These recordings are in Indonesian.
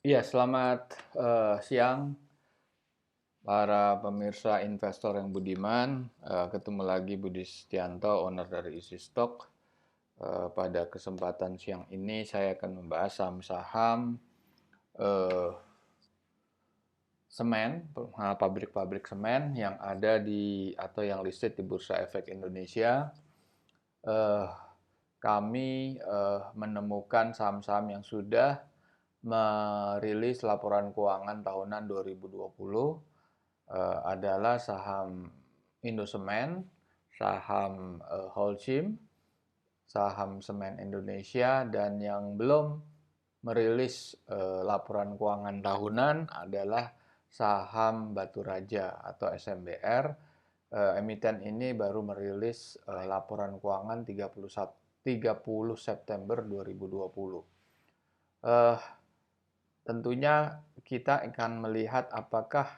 Iya, selamat siang para pemirsa investor yang budiman. Ketemu lagi Budi Setianto, owner dari Easy Stock. Pada kesempatan siang ini saya akan membahas saham-saham eh, semen, pabrik-pabrik semen yang ada di atau yang listed di Bursa Efek Indonesia. Eh, Kami menemukan saham-saham yang sudah merilis laporan keuangan tahunan 2020 adalah saham Indosemen, saham Holcim, saham Semen Indonesia, dan yang belum merilis laporan keuangan tahunan adalah saham Batu Raja atau SMBR. Emiten ini baru merilis laporan keuangan 30 September 2020. Eh, Tentunya kita akan melihat apakah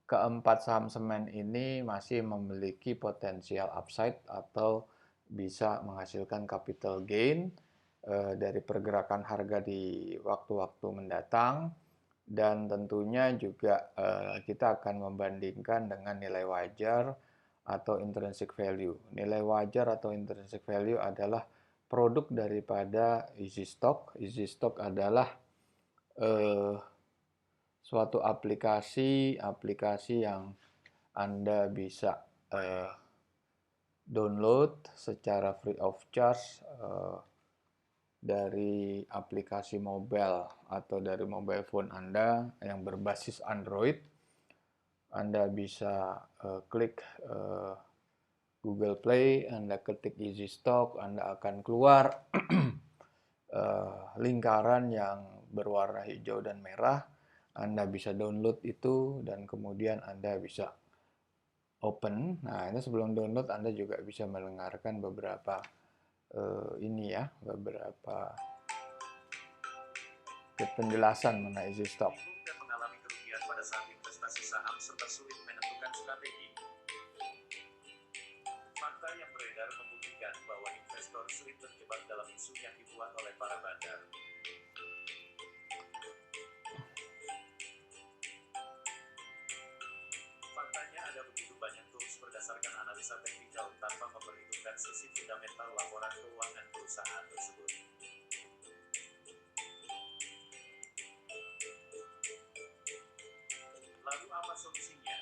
keempat saham semen ini masih memiliki potensial upside atau bisa menghasilkan capital gain dari pergerakan harga di waktu-waktu mendatang, dan tentunya juga kita akan membandingkan dengan nilai wajar atau intrinsic value. Nilai wajar atau intrinsic value adalah produk daripada Easy Stock. Easy Stock adalah eh, suatu aplikasi yang Anda bisa download secara free of charge dari aplikasi mobile atau dari mobile phone Anda yang berbasis Android. Anda bisa klik Google Play, Anda ketik Easy Stock, Anda akan keluar lingkaran yang berwarna hijau dan merah. Anda bisa download itu dan kemudian Anda bisa open. Nah, ini sebelum download Anda juga bisa mendengarkan beberapa beberapa penjelasan mengenai Easy Stock. Dan mengalami kerugian pada saat investasi saham serta sulit menentukan strategi. Fakta yang beredar membuktikan bahwa investor sulit terjebak dalam isu yang dibuat oleh para bandar. Faktanya ada begitu banyak tools berdasarkan analisa teknikal tanpa memperhitungkan sisi fundamental laporan keuangan perusahaan tersebut. Lalu apa solusinya?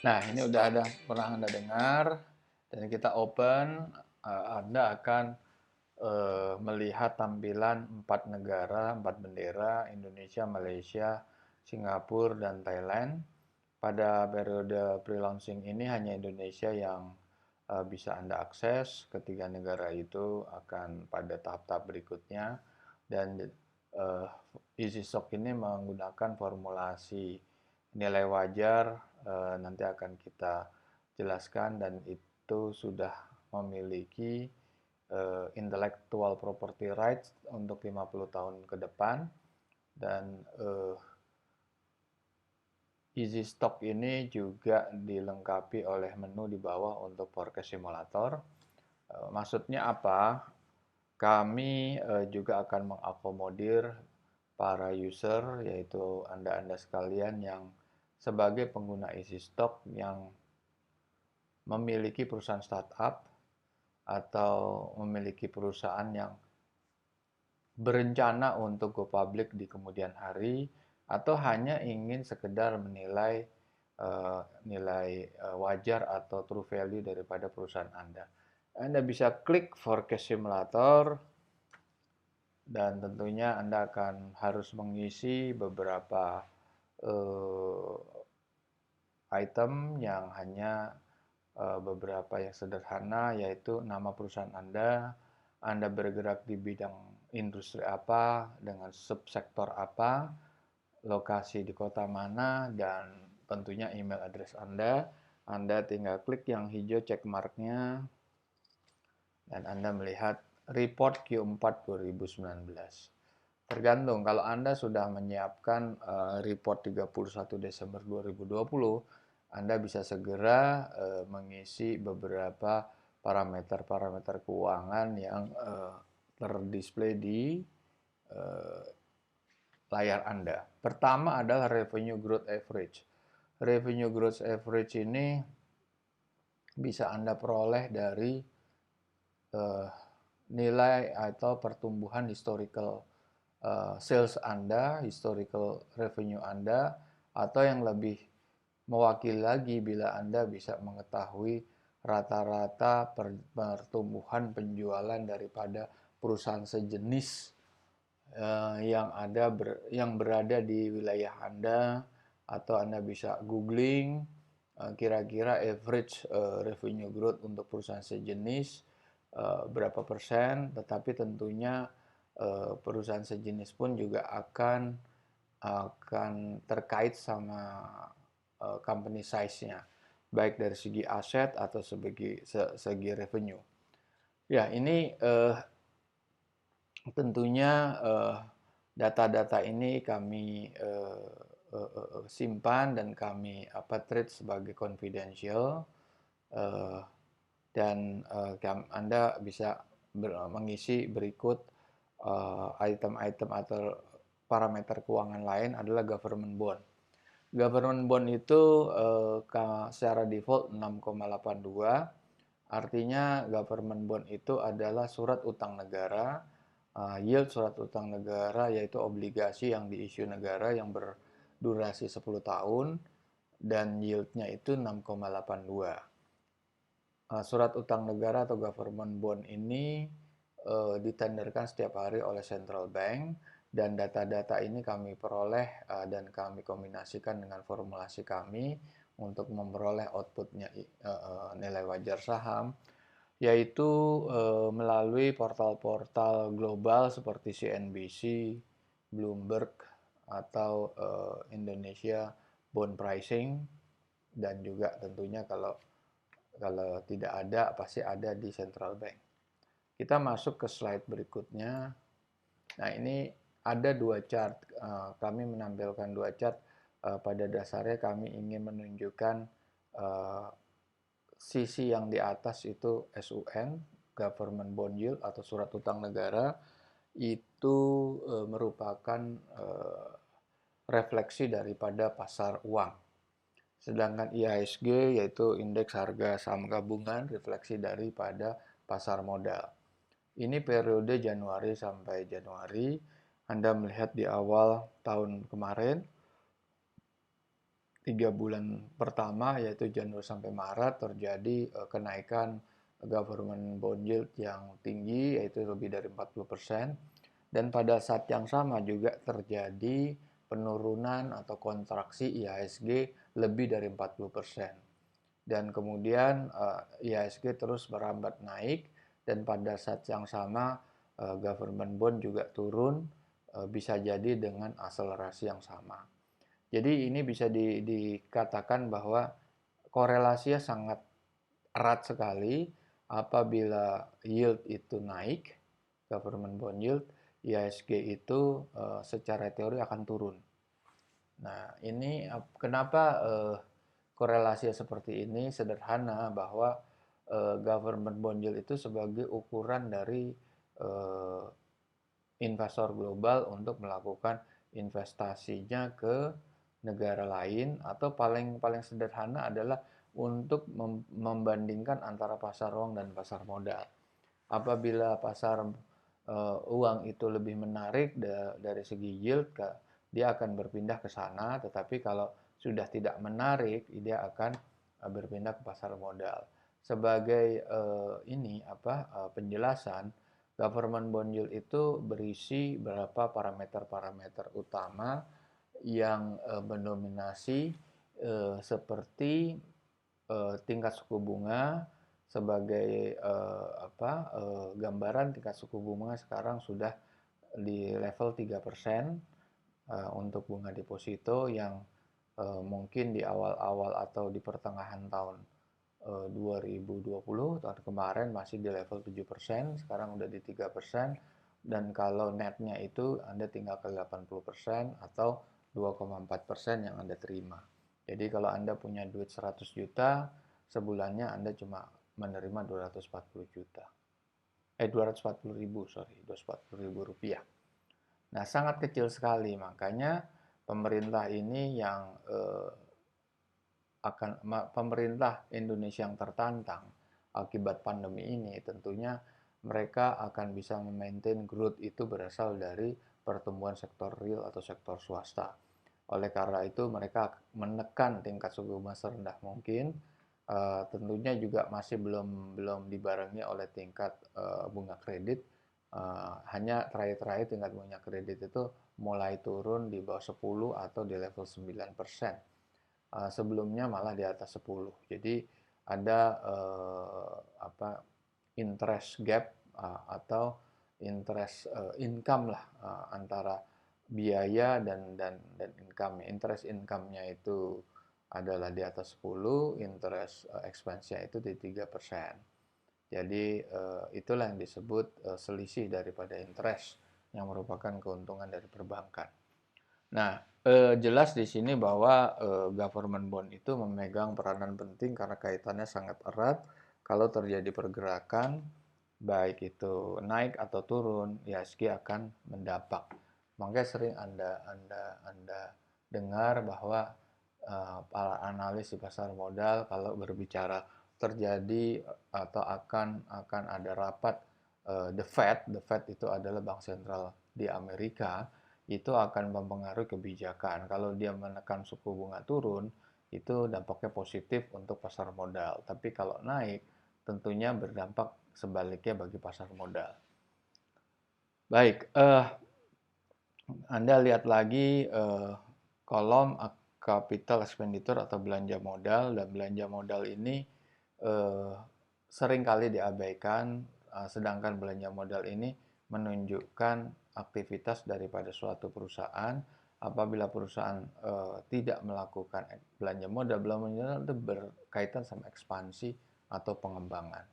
Nah, ini udah ada pernah Anda dengar, dan kita open, Anda akan melihat tampilan 4 negara, 4 bendera, Indonesia, Malaysia, Singapura, dan Thailand. Pada periode pre-launching ini hanya Indonesia yang bisa Anda akses. Ketiga negara itu akan pada tahap-tahap berikutnya, dan Easy Stock ini menggunakan formulasi nilai wajar, nanti akan kita jelaskan, dan itu sudah memiliki intellectual property rights untuk 50 tahun ke depan, dan Easy Stock ini juga dilengkapi oleh menu di bawah untuk forecast simulator. Maksudnya apa? Kami juga akan mengakomodir para user, yaitu Anda-Anda sekalian yang sebagai pengguna Easy Stock yang memiliki perusahaan startup atau memiliki perusahaan yang berencana untuk go public di kemudian hari, atau hanya ingin sekedar menilai nilai wajar atau true value daripada perusahaan Anda. Anda bisa klik forecast simulator, dan tentunya Anda akan harus mengisi beberapa uh, item yang hanya beberapa yang sederhana, yaitu nama perusahaan Anda bergerak di bidang industri apa, dengan subsektor apa, lokasi di kota mana, dan tentunya email address Anda. Anda tinggal klik yang hijau check mark-nya, dan Anda melihat report Q4 2019. Tergantung, kalau Anda sudah menyiapkan report 31 Desember 2020, Anda bisa segera mengisi beberapa parameter-parameter keuangan yang terdisplay di eh, layar Anda. Pertama adalah revenue growth average. Revenue growth average ini bisa Anda peroleh dari eh, nilai atau pertumbuhan historical sales Anda, historical revenue Anda, atau yang lebih mewakili lagi bila Anda bisa mengetahui rata-rata pertumbuhan penjualan daripada perusahaan sejenis yang berada di wilayah Anda, atau Anda bisa googling kira-kira average revenue growth untuk perusahaan sejenis berapa persen, tetapi tentunya perusahaan sejenis pun juga akan terkait sama company size-nya, baik dari segi aset atau segi revenue. Ya, ini tentunya data-data ini kami simpan dan kami treat sebagai confidential, dan Anda bisa mengisi berikut item-item atau parameter keuangan lain adalah government bond. Government bond itu secara default 6,82. Artinya government bond itu adalah surat utang negara, yield surat utang negara yaitu obligasi yang diisu negara yang berdurasi 10 tahun dan yieldnya itu 6,82. Surat utang negara atau government bond ini ditenderkan setiap hari oleh central bank, dan data-data ini kami peroleh dan kami kombinasikan dengan formulasi kami untuk memperoleh outputnya nilai wajar saham, yaitu melalui portal-portal global seperti CNBC, Bloomberg, atau Indonesia Bond Pricing, dan juga tentunya kalau tidak ada pasti ada di central bank. Kita masuk ke slide berikutnya. Nah, ini ada dua chart. Kami menampilkan dua chart. Pada dasarnya kami ingin menunjukkan sisi yang di atas itu SUN, government bond yield atau surat utang negara, itu merupakan refleksi daripada pasar uang. Sedangkan IHSG yaitu indeks harga saham gabungan, refleksi daripada pasar modal. Ini periode Januari sampai Januari. Anda melihat di awal tahun kemarin, 3 bulan pertama yaitu Januari sampai Maret terjadi kenaikan government bond yield yang tinggi, yaitu lebih dari 40%. Dan pada saat yang sama juga terjadi penurunan atau kontraksi IHSG lebih dari 40%. Dan kemudian IHSG terus merambat naik, dan pada saat yang sama government bond juga turun, bisa jadi dengan akselerasi yang sama. Jadi ini bisa dikatakan bahwa korelasinya sangat erat sekali. Apabila yield itu naik, government bond yield, IHSG itu secara teori akan turun. Nah, ini kenapa korelasi seperti ini? Sederhana, bahwa government bond yield itu sebagai ukuran dari investor global untuk melakukan investasinya ke negara lain, atau paling sederhana adalah untuk membandingkan antara pasar uang dan pasar modal. Apabila pasar uang itu lebih menarik dari segi yield, dia akan berpindah ke sana, tetapi kalau sudah tidak menarik, dia akan berpindah ke pasar modal. Sebagai penjelasan, government bond yield itu berisi beberapa parameter-parameter utama yang mendominasi, seperti tingkat suku bunga. Sebagai gambaran, tingkat suku bunga sekarang sudah di level 3% untuk bunga deposito, yang mungkin di awal-awal atau di pertengahan tahun 2020, tahun kemarin masih di level 7%, sekarang udah di 3%, dan kalau netnya itu Anda tinggal ke 80% atau 2,4% yang Anda terima. Jadi kalau Anda punya duit 100 juta, sebulannya Anda cuma menerima 240 juta. 240.000, sorry, 240.000 rupiah. Nah, sangat kecil sekali, makanya pemerintah ini yang pemerintah Indonesia yang tertantang akibat pandemi ini, tentunya mereka akan bisa memaintain growth itu berasal dari pertumbuhan sektor real atau sektor swasta. Oleh karena itu mereka menekan tingkat suku bunga serendah mungkin. Tentunya juga masih belum dibarengi oleh tingkat bunga kredit. Hanya terakhir tingkat bunga kredit itu mulai turun di bawah 10 atau di level 9%. Sebelumnya malah di atas 10. Jadi ada interest gap atau interest income lah antara biaya dan income. Interest income-nya itu adalah di atas 10, interest expense-nya itu di 3%. Jadi itulah yang disebut selisih daripada interest yang merupakan keuntungan dari perbankan. Nah, jelas di sini bahwa government bond itu memegang peranan penting karena kaitannya sangat erat. Kalau terjadi pergerakan, baik itu naik atau turun, IHSG akan mendapat. Makanya sering Anda dengar bahwa para analis di pasar modal kalau berbicara terjadi atau akan ada rapat the Fed itu adalah bank sentral di Amerika, itu akan mempengaruhi kebijakan. Kalau dia menekan suku bunga turun, itu dampaknya positif untuk pasar modal. Tapi kalau naik, tentunya berdampak sebaliknya bagi pasar modal. Baik, Anda lihat lagi kolom capital expenditure atau belanja modal, dan belanja modal ini seringkali diabaikan, sedangkan belanja modal ini menunjukkan aktivitas daripada suatu perusahaan. Apabila perusahaan tidak melakukan belanja modal itu berkaitan sama ekspansi atau pengembangan.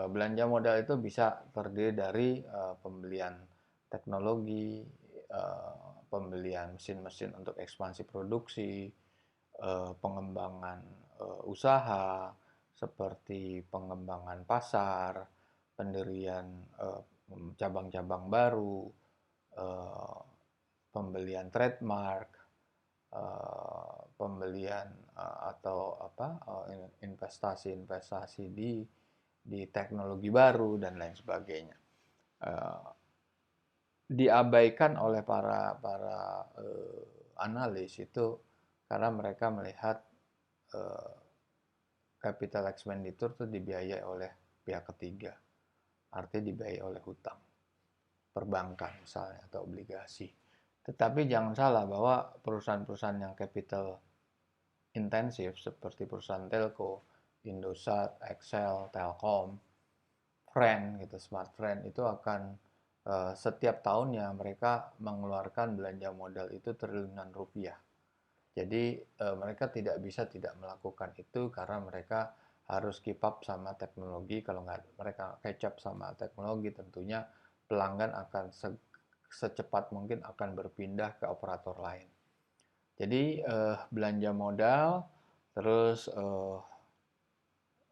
Belanja modal itu bisa terdiri dari pembelian teknologi, pembelian mesin-mesin untuk ekspansi produksi, pengembangan usaha seperti pengembangan pasar, pendirian cabang-cabang baru, pembelian trademark, pembelian atau investasi-investasi di teknologi baru dan lain sebagainya. Diabaikan oleh para analis itu karena mereka melihat capital expenditure itu dibiayai oleh pihak ketiga, artinya dibiayai oleh hutang, perbankan misalnya atau obligasi. Tetapi jangan salah bahwa perusahaan-perusahaan yang capital intensif seperti perusahaan telco, Indosat, Excel, Telkom, Friend gitu, Smart Friend itu akan setiap tahunnya mereka mengeluarkan belanja modal itu triliunan rupiah. Jadi mereka tidak bisa tidak melakukan itu karena mereka harus keep up sama teknologi. Kalau nggak mereka catch up sama teknologi, tentunya pelanggan akan secepat mungkin akan berpindah ke operator lain. Jadi belanja modal, terus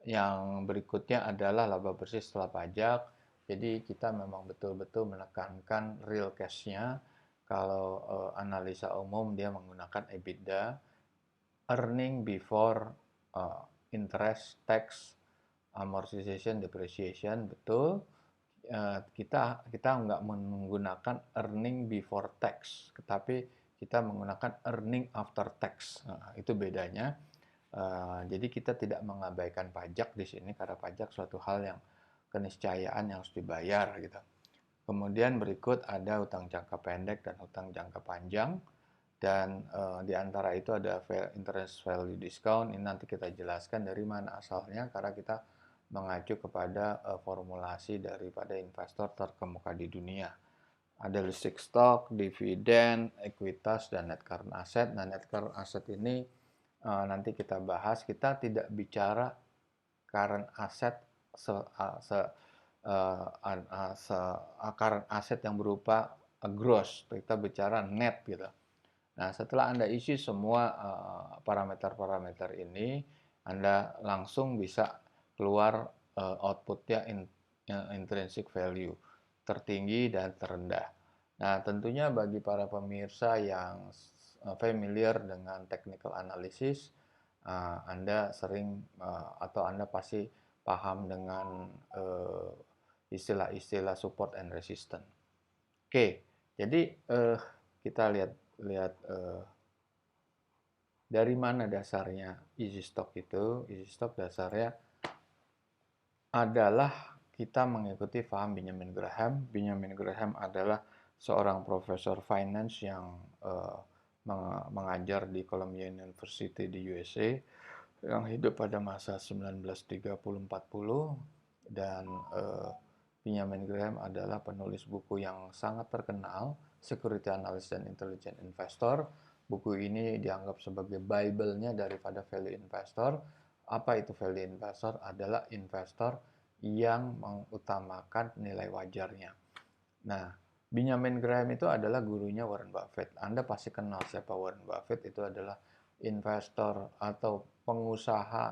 yang berikutnya adalah laba bersih setelah pajak. Jadi kita memang betul-betul menekankan real cash-nya. Kalau analisa umum dia menggunakan EBITDA, earning before interest, tax, amortization, depreciation, betul. Kita nggak menggunakan earning before tax, tetapi kita menggunakan earning after tax. Nah, itu bedanya. Jadi kita tidak mengabaikan pajak di sini karena pajak suatu hal yang keniscayaan yang harus dibayar gitu. Kemudian berikut ada utang jangka pendek dan utang jangka panjang, dan di antara itu ada interest value discount. Ini nanti kita jelaskan dari mana asalnya karena kita mengacu kepada formulasi daripada investor terkemuka di dunia. Ada listed stock, dividen, ekuitas, dan net current asset. Nah, net current asset ini nanti kita bahas. Kita tidak bicara current asset current asset yang berupa gross, kita bicara net gitu. Nah, setelah Anda isi semua parameter-parameter ini, Anda langsung bisa keluar outputnya intrinsic value, tertinggi dan terendah. Nah, tentunya bagi para pemirsa yang familiar dengan technical analysis, Anda sering atau Anda pasti paham dengan istilah-istilah support and resistance. Oke, jadi kita lihat lihat dari mana dasarnya easy stock itu. Easy stock dasarnya adalah kita mengikuti paham Benjamin Graham. Benjamin Graham adalah seorang profesor finance yang mengajar di Columbia University di USA, yang hidup pada masa 1930-40, dan Benjamin Graham adalah penulis buku yang sangat terkenal, Security Analyst dan Intelligent Investor. Buku ini dianggap sebagai Bible-nya daripada value investor. Apa itu value investor? Adalah investor yang mengutamakan nilai wajarnya. Nah, Benjamin Graham itu adalah gurunya Warren Buffett. Anda pasti kenal siapa Warren Buffett. Itu adalah investor atau pengusaha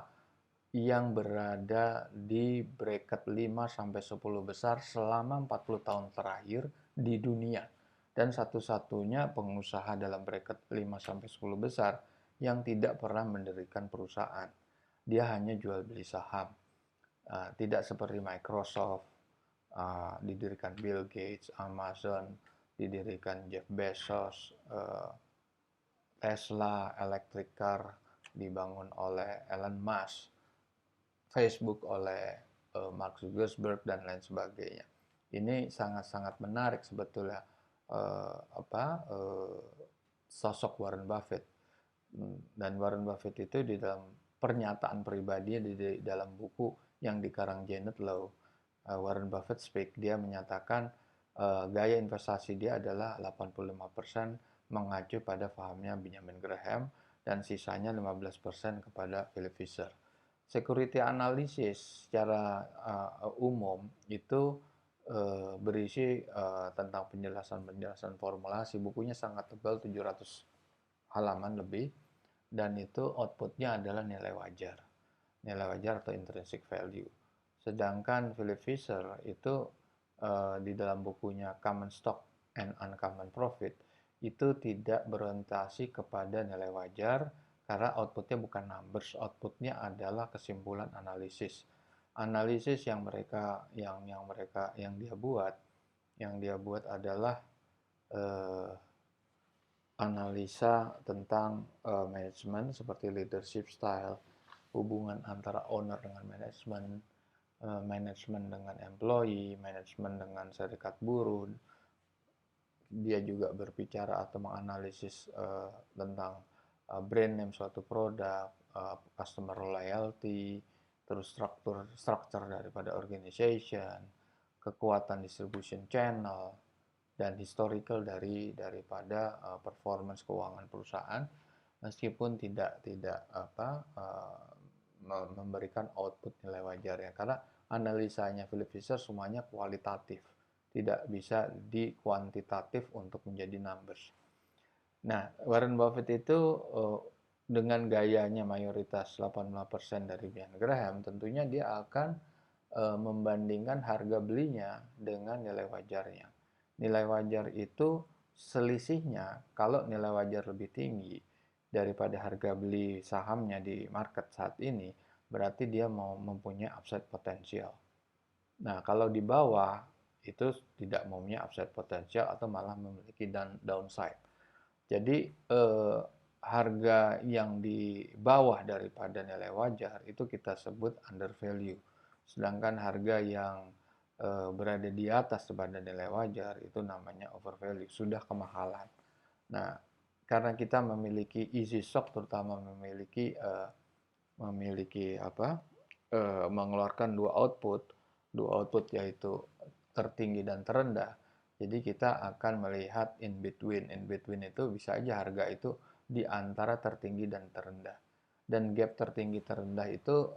yang berada di bracket 5-10 besar selama 40 tahun terakhir di dunia. Dan satu-satunya pengusaha dalam bracket 5-10 besar yang tidak pernah mendirikan perusahaan. Dia hanya jual beli saham. Tidak seperti Microsoft, didirikan Bill Gates, Amazon, didirikan Jeff Bezos, Tesla, electric car dibangun oleh Elon Musk, Facebook oleh Mark Zuckerberg, dan lain sebagainya. Ini sangat-sangat menarik sebetulnya sosok Warren Buffett. Dan Warren Buffett itu di dalam pernyataan pribadi di dalam buku yang dikarang Janet Low, Warren Buffett Speak, dia menyatakan gaya investasi dia adalah 85% mengacu pada pahamnya Benjamin Graham dan sisanya 15% kepada Philip Fisher. Security analysis secara umum itu berisi tentang penjelasan-penjelasan formulasi. Bukunya sangat tebal, 700 halaman lebih, dan itu outputnya adalah nilai wajar atau intrinsic value. Sedangkan Philip Fisher itu di dalam bukunya Common Stock and Uncommon Profit itu tidak berorientasi kepada nilai wajar, karena outputnya bukan numbers, outputnya adalah kesimpulan analisis. Analisis yang dia buat adalah analisa tentang manajemen seperti leadership style, hubungan antara owner dengan manajemen, manajemen dengan employee, manajemen dengan serikat buruh. Dia juga berbicara atau menganalisis tentang brand name suatu produk, customer loyalty, terus struktur daripada organization, kekuatan distribution channel, dan historical daripada performance keuangan perusahaan, meskipun tidak memberikan output nilai wajar ya, karena analisanya Philip Fisher semuanya kualitatif, tidak bisa dikuantitatif untuk menjadi numbers. Nah, Warren Buffett itu dengan gayanya mayoritas 85% dari Benjamin Graham, tentunya dia akan membandingkan harga belinya dengan nilai wajarnya. Nilai wajar itu selisihnya, kalau nilai wajar lebih tinggi daripada harga beli sahamnya di market saat ini, berarti dia mau mempunyai upside potensial. Nah, kalau di bawah itu tidak mempunyai upside potensial atau malah memiliki downside. Jadi harga yang di bawah daripada nilai wajar itu kita sebut undervalue. Sedangkan harga yang berada di atas daripada nilai wajar itu namanya overvalue, sudah kemahalan. Nah, karena kita memiliki easy stock, terutama memiliki mengeluarkan dua output yaitu tertinggi dan terendah. Jadi kita akan melihat in between. In between itu bisa aja harga itu di antara tertinggi dan terendah. Dan gap tertinggi terendah itu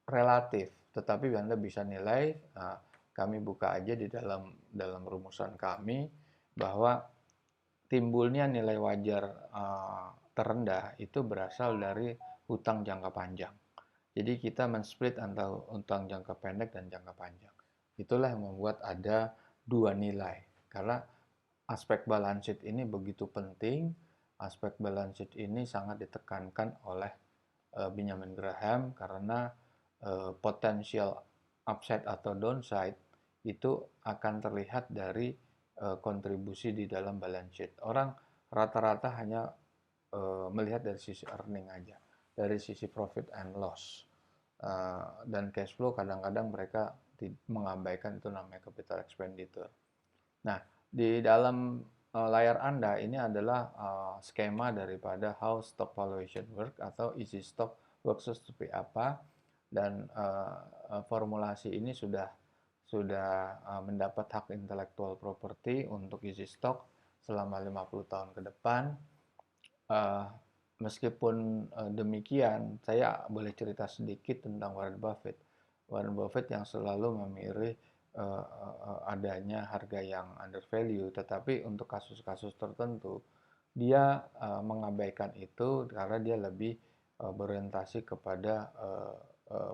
relatif, tetapi Anda bisa nilai, kami buka aja di dalam rumusan kami, bahwa timbulnya nilai wajar terendah itu berasal dari hutang jangka panjang. Jadi kita men-split antara utang jangka pendek dan jangka panjang. Itulah yang membuat ada dua nilai. Karena aspek balance sheet ini begitu penting, aspek balance sheet ini sangat ditekankan oleh Benjamin Graham karena potensial upside atau downside itu akan terlihat dari kontribusi di dalam balance sheet. Orang rata-rata hanya melihat dari sisi earning aja, dari sisi profit and loss. Dan cash flow kadang-kadang mereka mengabaikan itu namanya capital expenditure. Nah, di dalam layar Anda ini adalah skema daripada how stock valuation work atau easy stock works seperti apa, dan formulasi ini sudah mendapat hak intellectual property untuk easy stock selama 50 tahun ke depan. Meskipun demikian, saya boleh cerita sedikit tentang Warren Buffett. Warren Buffett yang selalu memilih adanya harga yang undervalue, tetapi untuk kasus-kasus tertentu dia mengabaikan itu karena dia lebih berorientasi kepada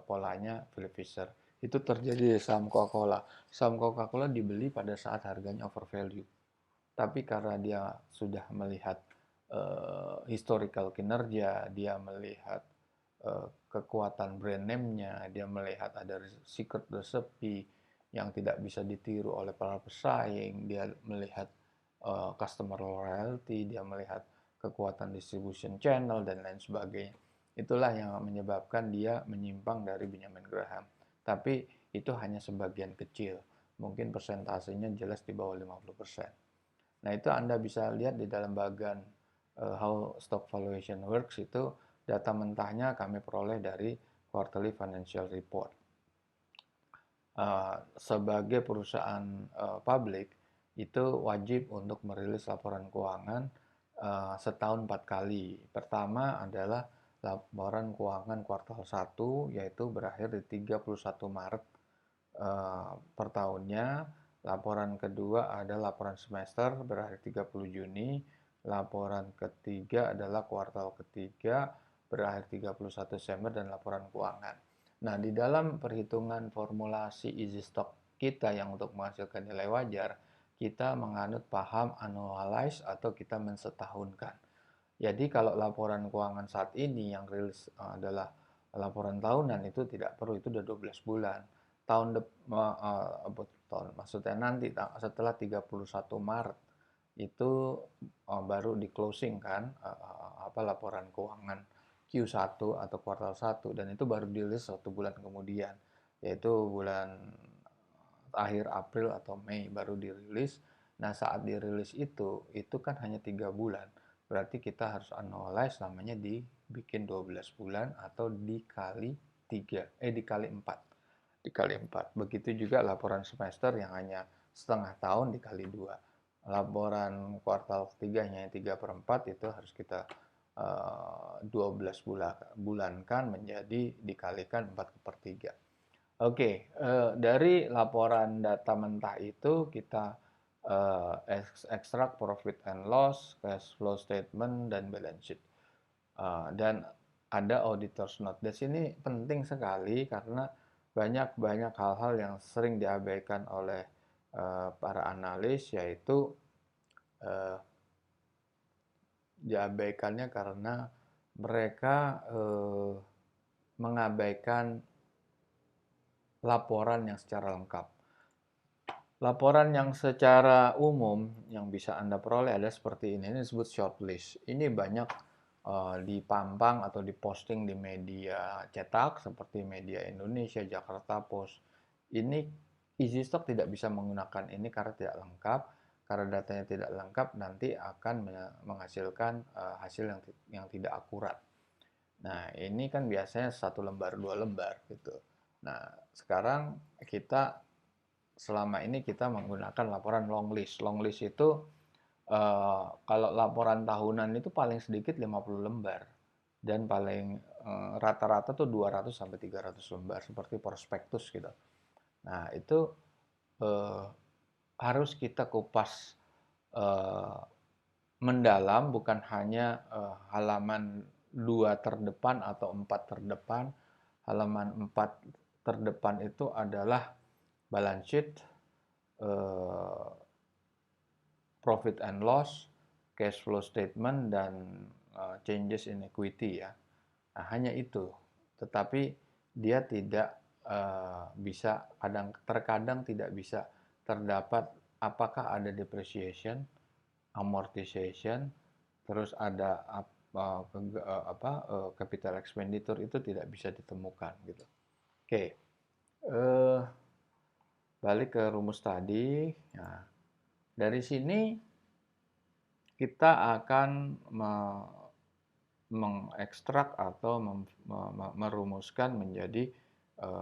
polanya Philip Fisher. Itu terjadi di saham Coca-Cola. Saham Coca-Cola dibeli pada saat harganya overvalue. Tapi karena dia sudah melihat historical kinerja, dia melihat kekuatan brand name-nya, dia melihat ada secret recipe yang tidak bisa ditiru oleh para pesaing, dia melihat customer loyalty, dia melihat kekuatan distribution channel dan lain sebagainya. Itulah yang menyebabkan dia menyimpang dari Benjamin Graham. Tapi itu hanya sebagian kecil. Mungkin persentasenya jelas di bawah 50%. Nah, itu Anda bisa lihat di dalam bagian how stock valuation works, itu data mentahnya kami peroleh dari quarterly financial report. Sebagai perusahaan publik itu wajib untuk merilis laporan keuangan setahun 4 kali. Pertama adalah laporan keuangan kuartal 1, yaitu berakhir di 31 Maret per tahunnya. Laporan kedua adalah laporan semester berakhir 30 Juni. Laporan ketiga adalah kuartal ketiga berakhir 31 Desember dan laporan keuangan. Nah, di dalam perhitungan formulasi easy stock kita yang untuk menghasilkan nilai wajar, kita menganut paham annualize atau kita mensetahunkan. Jadi kalau laporan keuangan saat ini yang rilis adalah laporan tahunan, itu tidak perlu, itu udah 12 bulan. Maksudnya nanti setelah 31 Maret itu baru di closing kan laporan keuangan Q1 atau kuartal 1, dan itu baru dirilis 1 bulan kemudian, yaitu bulan akhir April atau Mei baru dirilis. Nah, saat dirilis itu kan hanya 3 bulan. Berarti kita harus analyze, namanya dibikin 12 bulan atau dikali 4. Begitu juga laporan semester yang hanya setengah tahun dikali 2. Laporan kuartal ketiganya yang 3/4 itu harus kita 12 bulankan menjadi dikalikan 4/3. Oke, dari laporan data mentah itu kita ekstrak profit and loss, cash flow statement, dan balance sheet. Dan ada auditor's note. Di sini penting sekali karena banyak hal-hal yang sering diabaikan oleh para analis, yaitu diabaikannya karena mereka mengabaikan laporan yang secara lengkap. Laporan yang secara umum yang bisa Anda peroleh ada seperti ini disebut shortlist. Ini banyak dipampang atau diposting di media cetak seperti Media Indonesia, Jakarta Post. Ini easy stock tidak bisa menggunakan ini karena tidak lengkap. Karena datanya tidak lengkap, nanti akan menghasilkan hasil yang tidak akurat. Nah, ini kan biasanya 1 lembar, 2 lembar gitu. Nah, sekarang selama ini kita menggunakan laporan long list. Long list itu kalau laporan tahunan itu paling sedikit 50 lembar dan paling rata-rata tuh 200 sampai 300 lembar seperti prospektus gitu. Nah, itu harus kita kupas mendalam, bukan hanya halaman 2 terdepan atau 4 terdepan, halaman 4 terdepan itu adalah balance sheet, profit and loss, cash flow statement, dan changes in equity ya. Nah, hanya itu. Tetapi dia tidak bisa, terkadang tidak bisa terdapat apakah ada depreciation, amortization, terus ada capital expenditure, itu tidak bisa ditemukan gitu. Oke, balik ke rumus tadi. Nah, dari sini kita akan mengekstrak atau merumuskan menjadi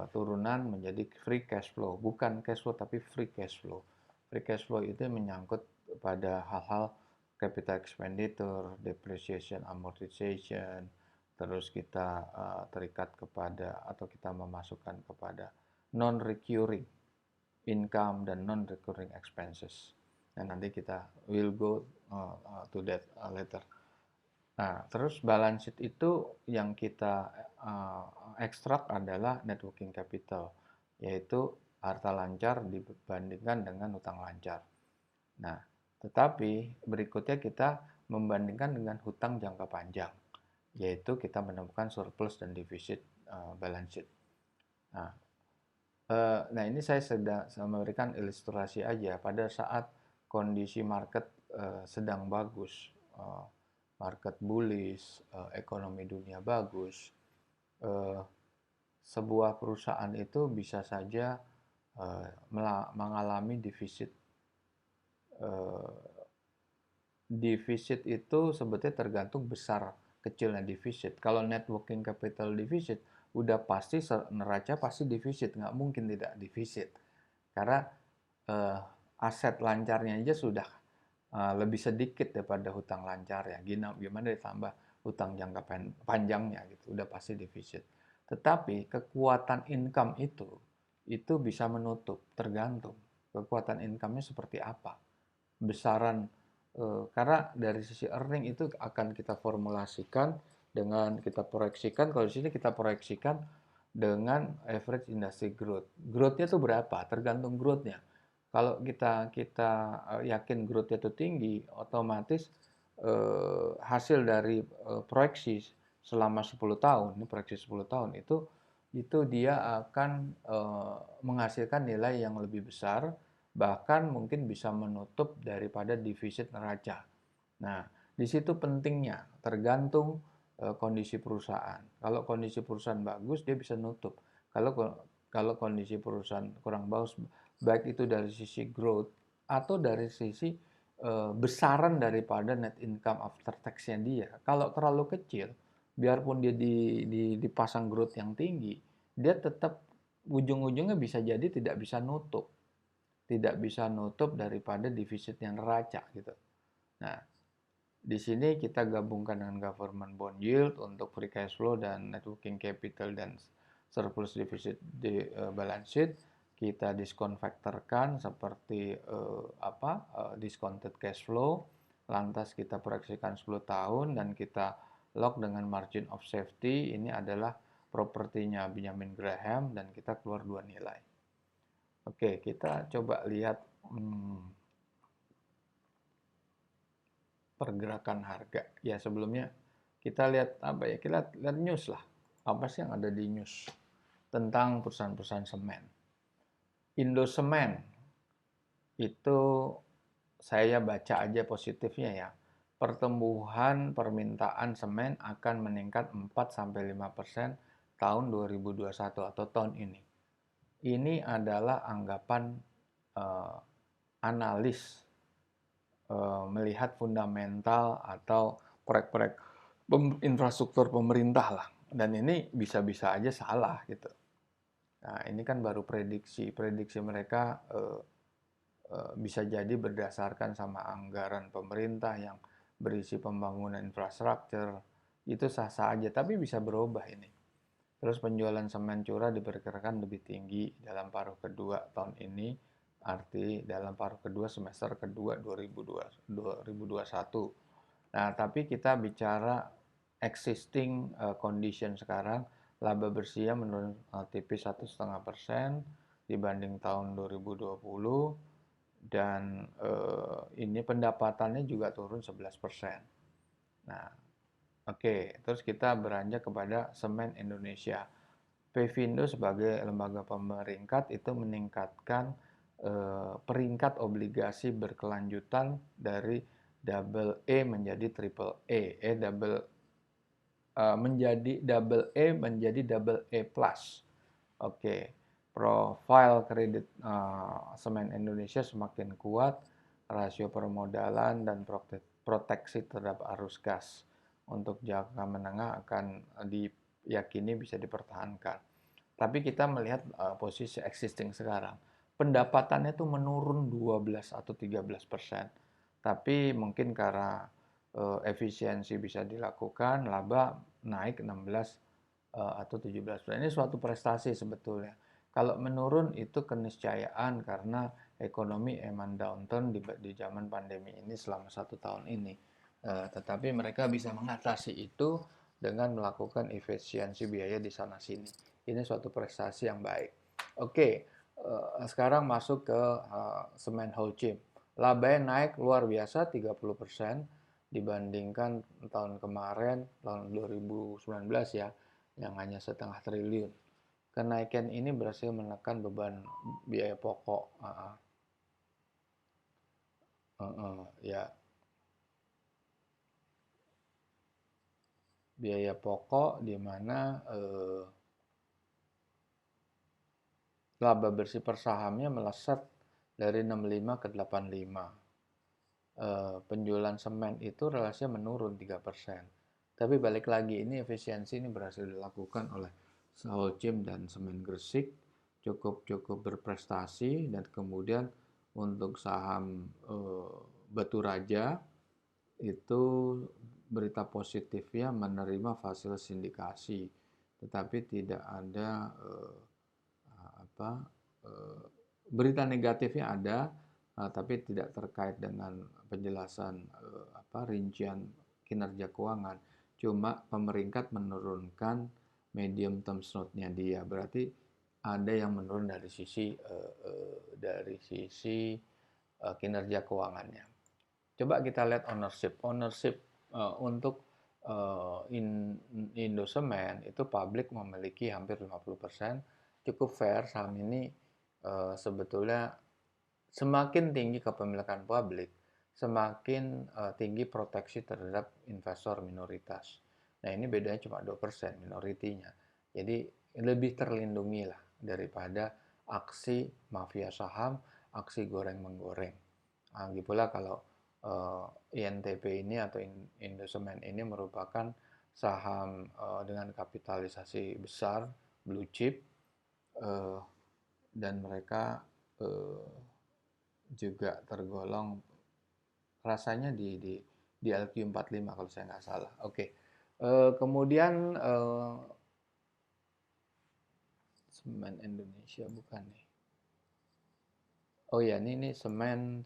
turunan menjadi free cash flow. Bukan cash flow tapi free cash flow. Free cash flow itu menyangkut pada hal-hal capital expenditure, depreciation, amortization, terus kita terikat kepada atau kita memasukkan kepada non-recurring income dan non-recurring expenses. Dan nanti kita will go to that later. Nah, terus balance sheet itu yang kita ekstrak adalah net working capital, yaitu harta lancar dibandingkan dengan hutang lancar. Nah, tetapi berikutnya kita membandingkan dengan hutang jangka panjang, yaitu kita menemukan surplus dan defisit balance sheet. Nah, ini saya sedang memberikan ilustrasi aja pada saat kondisi market sedang bagus, market bullish, ekonomi dunia bagus, sebuah perusahaan itu bisa saja mengalami defisit. Defisit itu sebetulnya tergantung besar kecilnya defisit. Kalau net working capital defisit, udah pasti neraca pasti defisit, nggak mungkin tidak defisit. Karena aset lancarnya aja sudah lebih sedikit daripada hutang lancar ya. Gimana ditambah hutang jangka panjangnya gitu, udah pasti defisit. Tetapi kekuatan income itu bisa menutup, tergantung kekuatan income-nya seperti apa, besaran. Karena dari sisi earning itu akan kita formulasikan dengan kita proyeksikan. Kalau di sini kita proyeksikan dengan average industry growth. Growth-nya itu berapa? Tergantung growth-nya. Kalau kita yakin growth-nya itu tinggi, otomatis hasil dari proyeksi selama 10 tahun, ini proyeksi 10 tahun itu dia akan menghasilkan nilai yang lebih besar, bahkan mungkin bisa menutup daripada defisit neraca. Nah, di situ pentingnya, tergantung kondisi perusahaan. Kalau kondisi perusahaan bagus, dia bisa nutup. Kalau kondisi perusahaan kurang bagus, baik itu dari sisi growth atau dari sisi besaran daripada net income after tax-nya dia. Kalau terlalu kecil, biarpun dia dipasang growth yang tinggi, dia tetap ujung-ujungnya bisa jadi tidak bisa nutup daripada defisitnya neraca gitu. Nah, di sini kita gabungkan dengan government bond yield untuk free cash flow dan net working capital dan surplus deficit di balance sheet. Kita diskon faktorkan seperti discounted cash flow. Lantas kita proyeksikan 10 tahun dan kita lock dengan margin of safety. Ini adalah propertinya Benjamin Graham dan kita keluar dua nilai. Oke, kita coba lihat pergerakan harga. Ya, sebelumnya kita lihat apa ya? Kita lihat news lah. Apa sih yang ada di news tentang perusahaan-perusahaan semen? Indosemen itu saya baca aja positifnya ya. Pertumbuhan permintaan semen akan meningkat 4-5% tahun 2021 atau tahun ini. Ini adalah anggapan analis melihat fundamental atau proyek-proyek infrastruktur pemerintah lah. Dan ini bisa-bisa aja salah gitu. Nah, ini kan baru prediksi mereka bisa jadi berdasarkan sama anggaran pemerintah yang berisi pembangunan infrastruktur, itu sah-sah aja, tapi bisa berubah ini. Terus penjualan semen curah diperkirakan lebih tinggi dalam paruh kedua tahun ini, arti dalam paruh kedua semester kedua 2021. Nah, tapi kita bicara existing condition sekarang, laba bersihnya menurun tipis 1,5% dibanding tahun 2020 dan ini pendapatannya juga turun 11%. Nah, oke, terus kita beranjak kepada Semen Indonesia. Pevindo sebagai lembaga pemeringkat itu meningkatkan peringkat obligasi berkelanjutan dari double E menjadi triple E, menjadi double E menjadi double E plus. Oke, profil kredit Semen Indonesia semakin kuat, rasio permodalan dan proteksi terhadap arus gas untuk jangka menengah akan diyakini bisa dipertahankan. Tapi kita melihat posisi existing sekarang, pendapatannya itu menurun 12 atau 13%. Tapi mungkin karena efisiensi bisa dilakukan, laba naik 16 atau 17%. Ini suatu prestasi sebetulnya. Kalau menurun itu keniscayaan karena ekonomi emang downturn di zaman pandemi ini selama 1 tahun ini. Tetapi mereka bisa mengatasi itu dengan melakukan efisiensi biaya di sana sini. Ini suatu prestasi yang baik. Oke, sekarang masuk ke Semen Holcim. Labanya naik luar biasa 30% dibandingkan tahun kemarin, tahun 2019 ya, yang hanya 0,5 triliun. Kenaikan ini berhasil menekan beban biaya pokok. Ya, biaya pokok di mana laba bersih per sahamnya melesat dari 65 ke 85. Penjualan semen itu relasinya menurun 3%. Tapi balik lagi, ini efisiensi ini berhasil dilakukan oleh Holcim dan Semen Gresik, cukup berprestasi. Dan kemudian untuk saham Batu Raja itu berita positifnya menerima hasil sindikasi, tetapi tidak ada berita negatifnya ada, tapi tidak terkait dengan penjelasan rincian kinerja keuangan. Cuma pemeringkat menurunkan medium term note-nya dia. Berarti ada yang menurun dari sisi kinerja keuangannya. Coba kita lihat ownership. Ownership untuk Indosemen itu publik memiliki hampir 50%. Cukup fair, saham ini sebetulnya semakin tinggi kepemilikan publik, semakin tinggi proteksi terhadap investor minoritas. Nah, ini bedanya cuma 2% minoritinya. Jadi lebih terlindungi lah daripada aksi mafia saham, aksi goreng-menggoreng. Lagi pula kalau INTP ini atau Indosemen ini merupakan saham dengan kapitalisasi besar, blue chip, dan mereka juga tergolong rasanya di LQ45 kalau saya nggak salah. Oke. Kemudian Semen Indonesia bukan nih. Oh ya, ini semen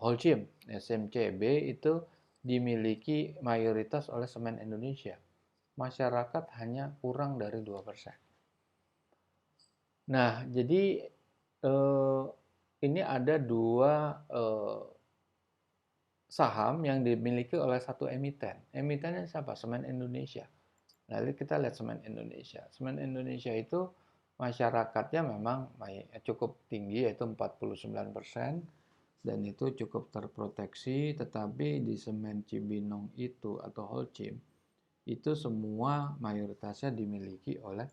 Holcim SMCB itu dimiliki mayoritas oleh Semen Indonesia. Masyarakat hanya kurang dari 2%. Nah, jadi ini ada dua saham yang dimiliki oleh satu emiten. Emitennya siapa? Semen Indonesia. Lalu kita lihat Semen Indonesia. Semen Indonesia itu masyarakatnya memang cukup tinggi, yaitu 49%, dan itu cukup terproteksi. Tetapi di Semen Cibinong itu atau Holcim itu semua mayoritasnya dimiliki oleh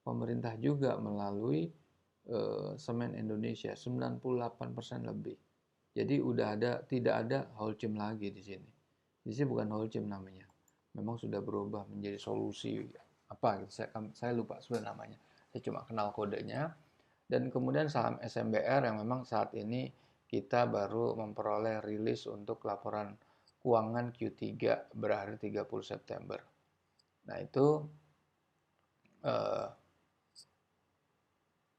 pemerintah juga melalui Semen Indonesia 98% lebih. Jadi tidak ada Holcim lagi di sini. Di sini bukan Holcim namanya. Memang sudah berubah menjadi solusi apa gitu. Saya lupa sudah namanya. Saya cuma kenal kodenya. Dan kemudian saham SMBR yang memang saat ini kita baru memperoleh rilis untuk laporan keuangan Q3 berakhir 30 September. Nah, itu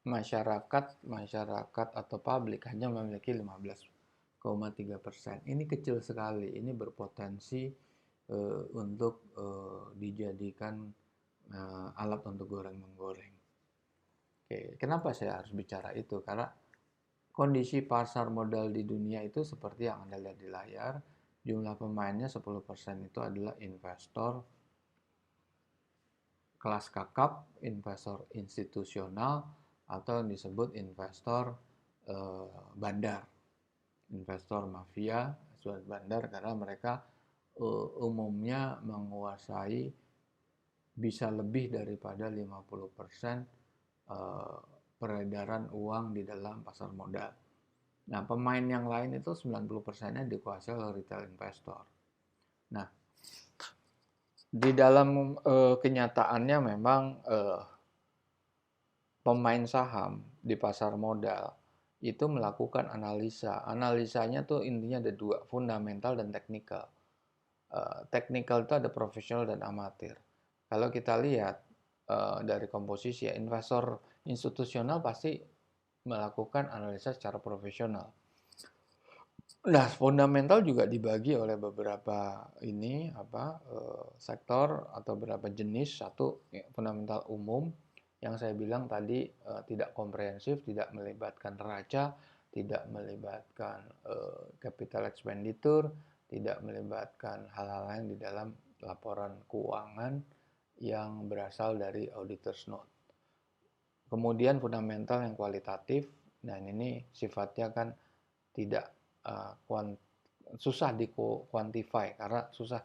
masyarakat atau publik hanya memiliki 15,3%. Ini kecil sekali. Ini berpotensi untuk dijadikan alat untuk goreng-menggoreng. Oke, kenapa saya harus bicara itu? Karena kondisi pasar modal di dunia itu seperti yang Anda lihat di layar, jumlah pemainnya 10% itu adalah investor kelas kakap, investor institusional, atau yang disebut investor bandar, investor mafia, bandar, karena mereka umumnya menguasai bisa lebih daripada 50% peredaran uang di dalam pasar modal. Nah, pemain yang lain itu 90%-nya dikuasai oleh retail investor. Nah, di dalam kenyataannya memang pemain saham di pasar modal itu melakukan analisa. Analisanya tuh intinya ada dua, fundamental dan teknikal. Teknikal itu ada profesional dan amatir. Kalau kita lihat dari komposisi ya, investor institusional pasti melakukan analisa secara profesional. Nah, fundamental juga dibagi oleh beberapa sektor atau beberapa jenis. Satu, fundamental umum yang saya bilang tadi tidak komprehensif, tidak melibatkan neraca, tidak melibatkan capital expenditure, tidak melibatkan hal-hal lain di dalam laporan keuangan yang berasal dari auditor's note. Kemudian fundamental yang kualitatif, dan ini sifatnya kan tidak susah di-quantify karena susah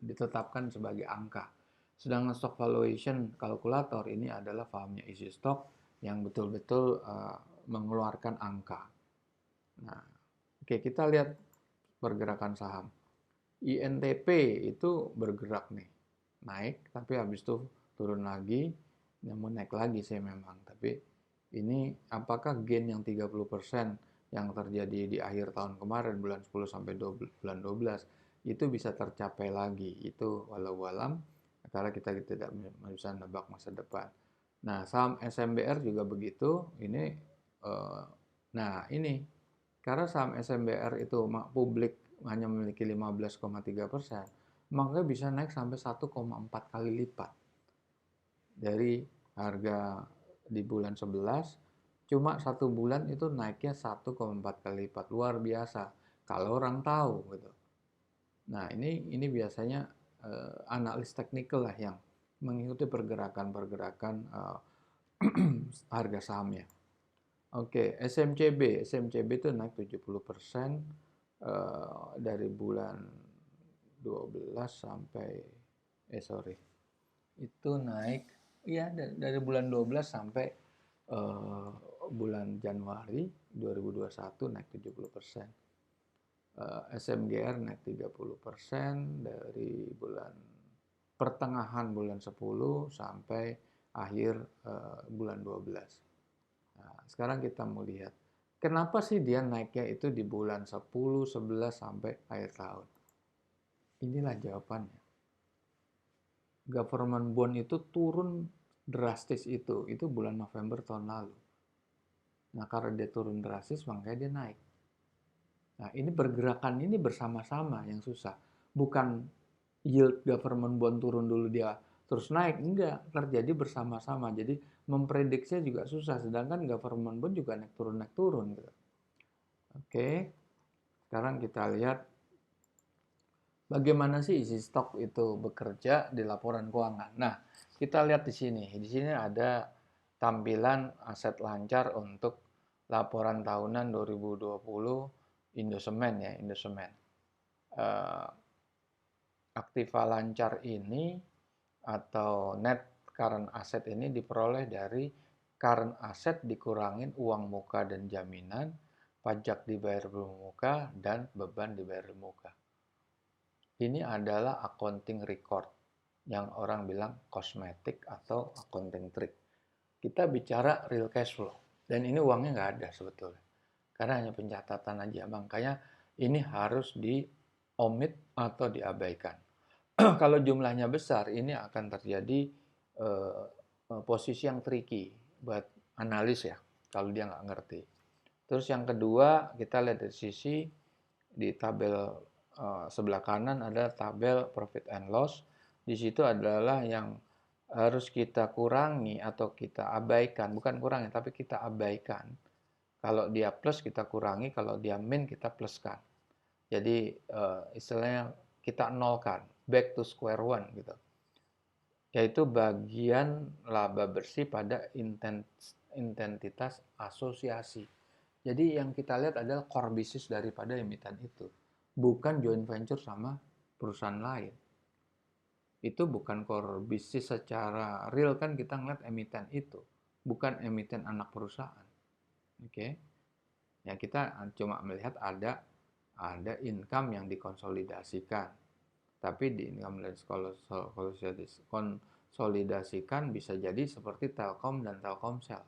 ditetapkan sebagai angka. Sedangkan stock valuation calculator ini adalah pahamnya isi stock yang betul-betul mengeluarkan angka. Nah, oke, kita lihat pergerakan saham. INTP itu bergerak nih, naik, tapi habis itu turun lagi, namun naik lagi sih memang, tapi ini apakah gain yang 30% yang terjadi di akhir tahun kemarin bulan 10 sampai bulan 12 itu bisa tercapai lagi, itu walau alam karena kita tidak bisa nebak masa depan. Nah, saham SMBR juga begitu. Ini ini karena saham SMBR itu publik hanya memiliki 15,3%, maka bisa naik sampai 1,4 kali lipat dari harga di bulan 11. Cuma 1 bulan itu naiknya 1,4 kali lipat, luar biasa kalau orang tahu gitu. Nah, ini biasanya analis teknikal lah yang mengikuti pergerakan-pergerakan harga sahamnya. Oke, SMCB itu naik 70% dari bulan 12 sampai itu naik ya dari bulan 12 sampai bulan Januari 2021 naik 70%. SMGR naik 30% dari pertengahan bulan 10 sampai akhir bulan 12. Nah, sekarang kita mau lihat, kenapa sih dia naiknya itu di bulan 10, 11 sampai akhir tahun? Inilah jawabannya. Government bond itu turun drastis itu bulan November tahun lalu. Nah, karena dia turun drastis, makanya dia naik. Nah, ini pergerakan ini bersama-sama yang susah. Bukan yield government bond turun dulu dia terus naik, enggak, terjadi bersama-sama. Jadi memprediksinya juga susah, sedangkan government bond juga naik turun gitu. Oke. Sekarang kita lihat bagaimana sih isi stok itu bekerja di laporan keuangan. Nah, kita lihat di sini. Di sini ada tampilan aset lancar untuk laporan tahunan 2020 Indosemen ya, Indosemen. Aktiva lancar ini atau net current asset ini diperoleh dari current asset dikurangin uang muka dan jaminan, pajak dibayar belum muka, dan beban dibayar muka. Ini adalah accounting record yang orang bilang kosmetik atau accounting trick. Kita bicara real cash flow, dan ini uangnya nggak ada sebetulnya. Karena hanya pencatatan aja, makanya ini harus omit atau diabaikan. Kalau jumlahnya besar, ini akan terjadi posisi yang tricky buat analis ya, kalau dia nggak ngerti. Terus yang kedua, kita lihat dari sisi di tabel sebelah kanan ada tabel profit and loss. Di situ adalah yang harus kita kurangi atau kita abaikan, bukan kurangi tapi kita abaikan. Kalau dia plus kita kurangi, kalau dia min kita pluskan. Jadi istilahnya kita nolkan, back to square one gitu. Yaitu bagian laba bersih pada intensitas asosiasi. Jadi yang kita lihat adalah core business daripada emiten itu, bukan joint venture sama perusahaan lain. Itu bukan core business secara real, kan kita ngeliat emiten itu, bukan emiten anak perusahaan. Oke. Ya kita cuma melihat ada income yang dikonsolidasikan. Tapi di income konsolidasikan bisa jadi seperti Telkom dan Telkomsel.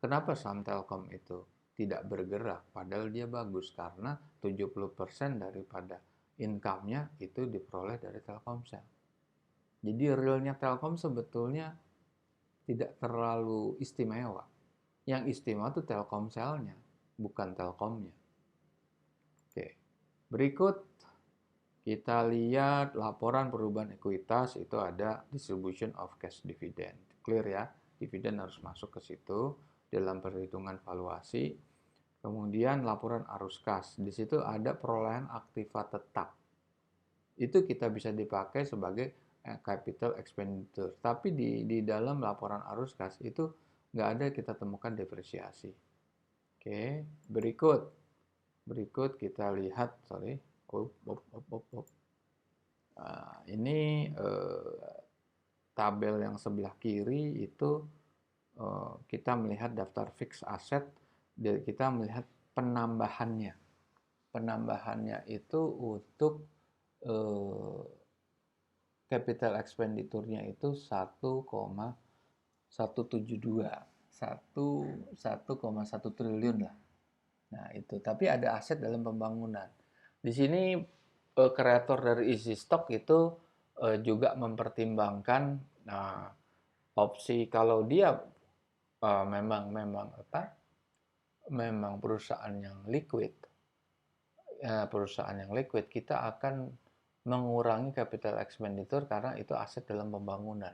Kenapa saham Telkom itu tidak bergerak padahal dia bagus? Karena 70% daripada income-nya itu diperoleh dari Telkomsel. Jadi realnya Telkom sebetulnya tidak terlalu istimewa. Yang istimewa itu Telkomselnya, bukan Telkomnya. Oke. Berikut kita lihat laporan perubahan ekuitas, itu ada distribution of cash dividend. Clear ya, dividen harus masuk ke situ dalam perhitungan valuasi. Kemudian laporan arus kas, di situ ada perolehan aktiva tetap. Itu kita bisa dipakai sebagai capital expenditure. Tapi di dalam laporan arus kas itu nggak ada kita temukan depresiasi. Oke, berikut kita lihat, ini tabel yang sebelah kiri itu kita melihat daftar fixed asset, dan kita melihat penambahannya. Penambahannya itu untuk capital expenditure-nya itu 1,172, 1,1 triliun lah. Nah, itu. Tapi ada aset dalam pembangunan. Di sini kreator dari Easy Stock itu juga mempertimbangkan opsi kalau dia memang perusahaan yang liquid. Kita akan mengurangi capital expenditure karena itu aset dalam pembangunan.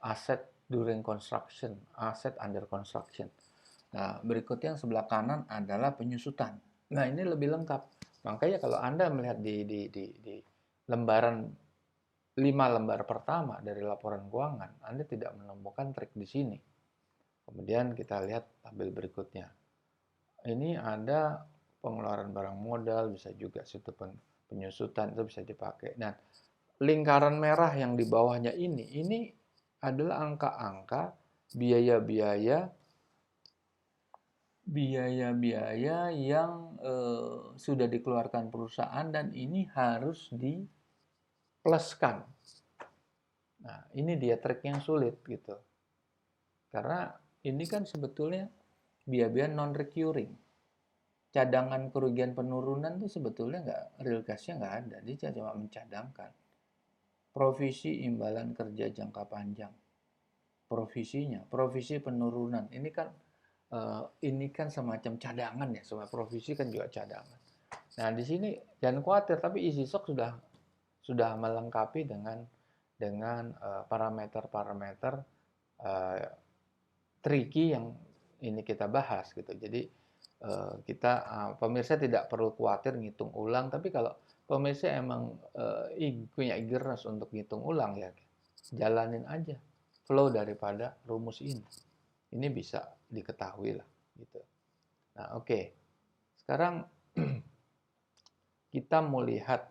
Aset during construction, aset under construction. Nah, berikutnya yang sebelah kanan adalah penyusutan. Nah, ini lebih lengkap. Makanya kalau Anda melihat di lembaran 5 lembar pertama dari laporan keuangan, Anda tidak menemukan trik di sini. Kemudian kita lihat tabel berikutnya. Ini ada pengeluaran barang modal, bisa juga situ penyusutan, itu bisa dipakai. Nah, lingkaran merah yang di bawahnya ini adalah angka-angka biaya-biaya yang sudah dikeluarkan perusahaan dan ini harus dipluskan. Nah, ini dia trik yang sulit gitu. Karena ini kan sebetulnya biaya-biaya non-recurring. Cadangan kerugian penurunan itu sebetulnya real cash-nya nggak ada. Dia cuma mencadangkan. Provisi imbalan kerja jangka panjang. Provisi penurunan. Ini kan semacam cadangan ya, semua provisi kan juga cadangan. Nah, di sini jangan khawatir, tapi Easy Stock sudah melengkapi dengan parameter-parameter tricky yang ini kita bahas gitu. Jadi pemirsa tidak perlu khawatir ngitung ulang, tapi kalau pemirsa emang punya eagerness untuk ngitung ulang ya, jalanin aja flow daripada rumus ini. Ini bisa diketahui lah gitu. Nah, oke. Sekarang kita mau lihat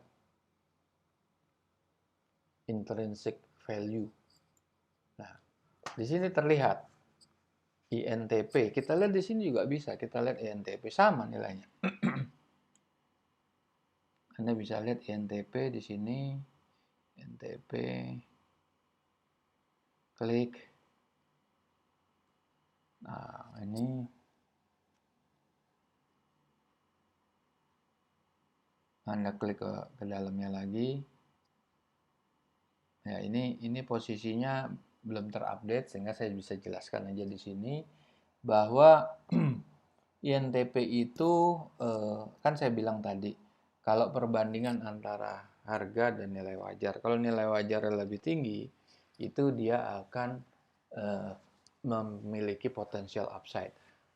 intrinsic value. Nah, di sini terlihat INTP. Kita lihat di sini juga bisa. Kita lihat INTP sama nilainya. Anda bisa lihat INTP di sini. INTP. Klik. Nah, ini Anda klik ke dalamnya lagi. Ya, ini posisinya belum terupdate sehingga saya bisa jelaskan aja di sini bahwa INTP itu kan saya bilang tadi kalau perbandingan antara harga dan nilai wajar. Kalau nilai wajar lebih tinggi, itu dia akan memiliki potensial upside.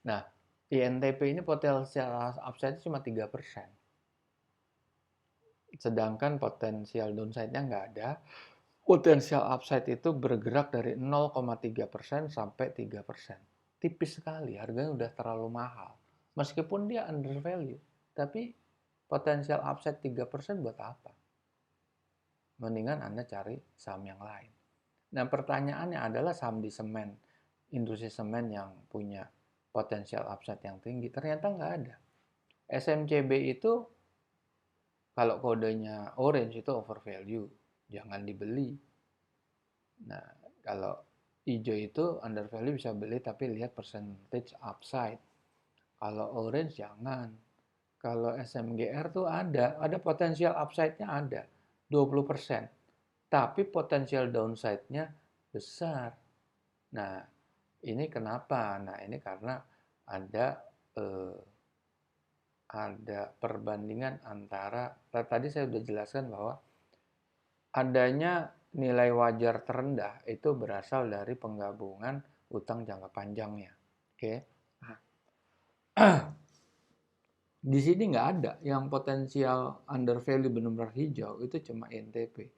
Nah, INTP ini potensial upside cuma 3%. Sedangkan potensial downside-nya nggak ada. Potensial upside itu bergerak dari 0,3% sampai 3%. Tipis sekali, harganya udah terlalu mahal. Meskipun dia under value, tapi potensial upside 3% buat apa? Mendingan Anda cari saham yang lain. Nah, pertanyaannya adalah saham di semen, industri semen yang punya potensial upside yang tinggi, ternyata nggak ada. SMCB itu kalau kodenya orange itu overvalue, jangan dibeli. Nah, kalau hijau itu undervalue bisa beli tapi lihat percentage upside. Kalau orange jangan. Kalau SMGR tuh ada potensial upside-nya ada 20%. Tapi potensial downside-nya besar. Nah, ini kenapa? Nah, ini karena ada eh, ada perbandingan antara tadi saya sudah jelaskan bahwa adanya nilai wajar terendah itu berasal dari penggabungan utang jangka panjangnya. Oke. Di sini nggak ada yang potensial under value benar-benar hijau, itu cuma INTP.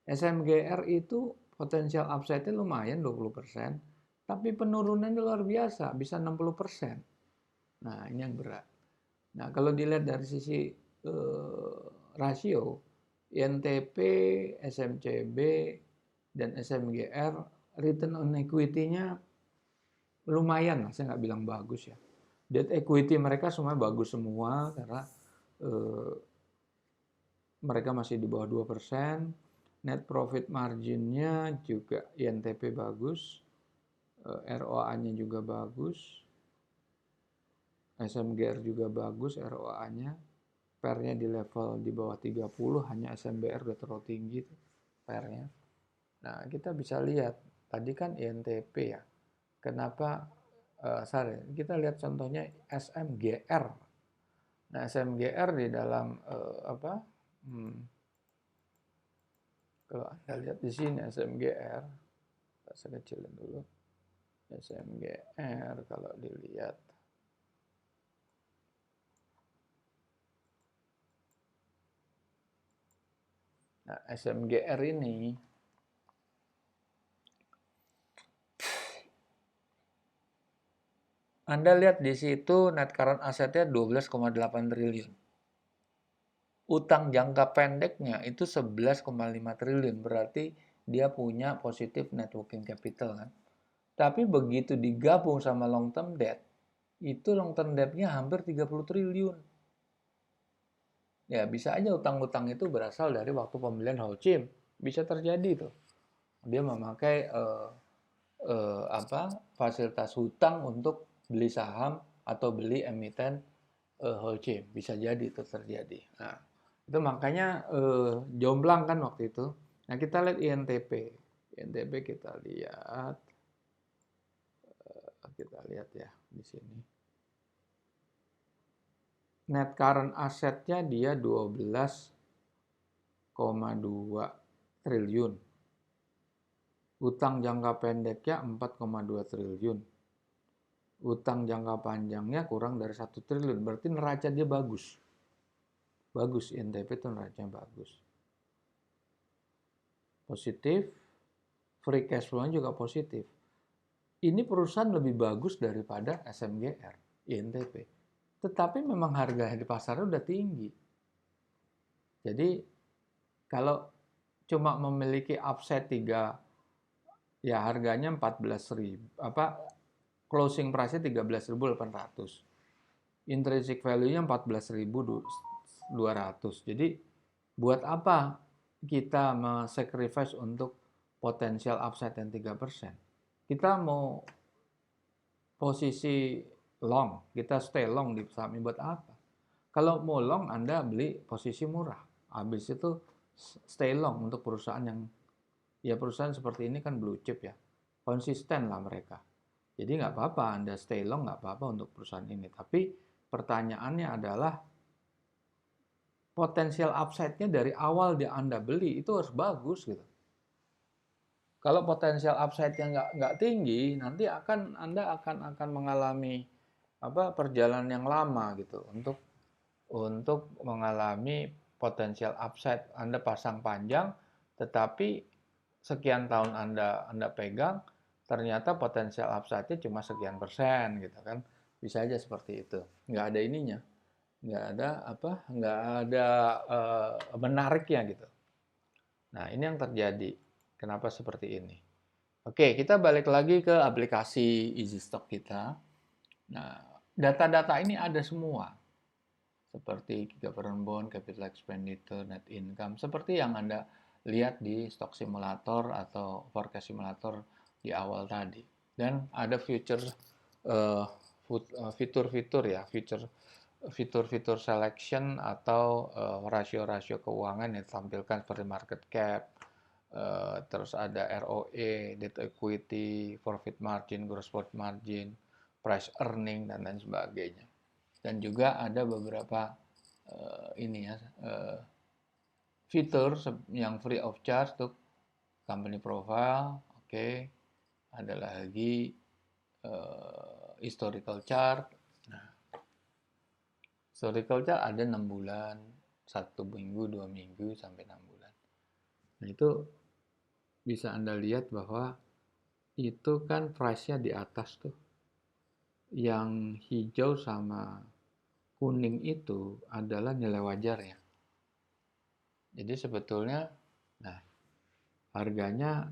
SMGR itu potensial upside-nya lumayan 20%, tapi penurunannya luar biasa, bisa 60%. Nah, ini yang berat. Nah, kalau dilihat dari sisi rasio, INTP, SMCB, dan SMGR, return on equity-nya lumayan lah, saya nggak bilang bagus ya. Debt equity mereka semua bagus semua karena mereka masih di bawah 2%. Net profit margin-nya juga INTP bagus. ROA-nya juga bagus. SMGR juga bagus ROA-nya. PER-nya di level di bawah 30, hanya SMBR udah terlalu tinggi PER-nya. Nah, kita bisa lihat, tadi kan INTP ya. Kenapa, kita lihat contohnya SMGR. Nah, SMGR di dalam, kalau Anda lihat di sini SMGR, saya kecilin dulu. SMGR kalau dilihat. Nah, SMGR ini Anda lihat di situ net current assetnya 12,8 triliun. Utang jangka pendeknya itu 11,5 triliun, berarti dia punya positif net working capital kan. Tapi begitu digabung sama long term debt, itu long term debt-nya hampir 30 triliun. Ya, bisa aja utang-utang itu berasal dari waktu pembelian Holcim. Bisa terjadi tuh. Dia memakai fasilitas hutang untuk beli saham atau beli emiten Holcim. Bisa jadi itu terjadi. Nah, itu makanya jomplang kan waktu itu. Nah, kita lihat INTP. INTP kita lihat ya di sini. Net current asset-nya dia 12,2 triliun. Utang jangka pendeknya 4,2 triliun. Utang jangka panjangnya kurang dari 1 triliun. Berarti neraca dia bagus. Bagus, INTP itu neracanya bagus. Positif, free cash flow-nya juga positif. Ini perusahaan lebih bagus daripada SMGR, INTP. Tetapi memang harganya di pasarnya udah tinggi. Jadi kalau cuma memiliki upside 3, ya harganya 14.000, closing price-nya 13.800. Intrinsic value-nya 14.200. Jadi buat apa kita sacrifice untuk potensial upside yang 3%? Kita mau posisi long, kita stay long di saham ini buat apa? Kalau mau long, Anda beli posisi murah. Habis itu stay long untuk perusahaan yang, ya perusahaan seperti ini kan blue chip ya. Konsisten lah mereka. Jadi nggak apa-apa Anda stay long, nggak apa-apa untuk perusahaan ini. Tapi pertanyaannya adalah potensial upside-nya dari awal Anda beli itu harus bagus gitu. Kalau potensial upside-nya nggak tinggi, nanti Anda akan mengalami perjalanan yang lama gitu untuk mengalami potensial upside. Anda pasang panjang, tetapi sekian tahun Anda pegang, ternyata potensial upside-nya cuma sekian persen gitu kan. Bisa aja seperti itu. Nggak ada ininya. Nggak ada menariknya gitu. Nah, ini yang terjadi. Kenapa seperti ini? Oke, kita balik lagi ke aplikasi EasyStock kita. Nah, data-data ini ada semua. Seperti government bond, capital expenditure, net income. Seperti yang Anda lihat di stock simulator atau forecast simulator di awal tadi. Dan ada fitur-fitur ya, fitur-fitur selection atau rasio-rasio keuangan yang ditampilkan seperti market cap, terus ada ROE, debt equity, profit margin, gross profit margin, price earning, dan lain sebagainya. Dan juga ada beberapa fitur yang free of charge untuk company profile. Oke. Ada lagi historical chart. Nah, historical chart ada 6 bulan, 1 minggu, 2 minggu, sampai 6 bulan. Nah, itu bisa Anda lihat bahwa itu kan price-nya di atas tuh. Yang hijau sama kuning itu adalah nilai wajar ya. Jadi sebetulnya, nah harganya,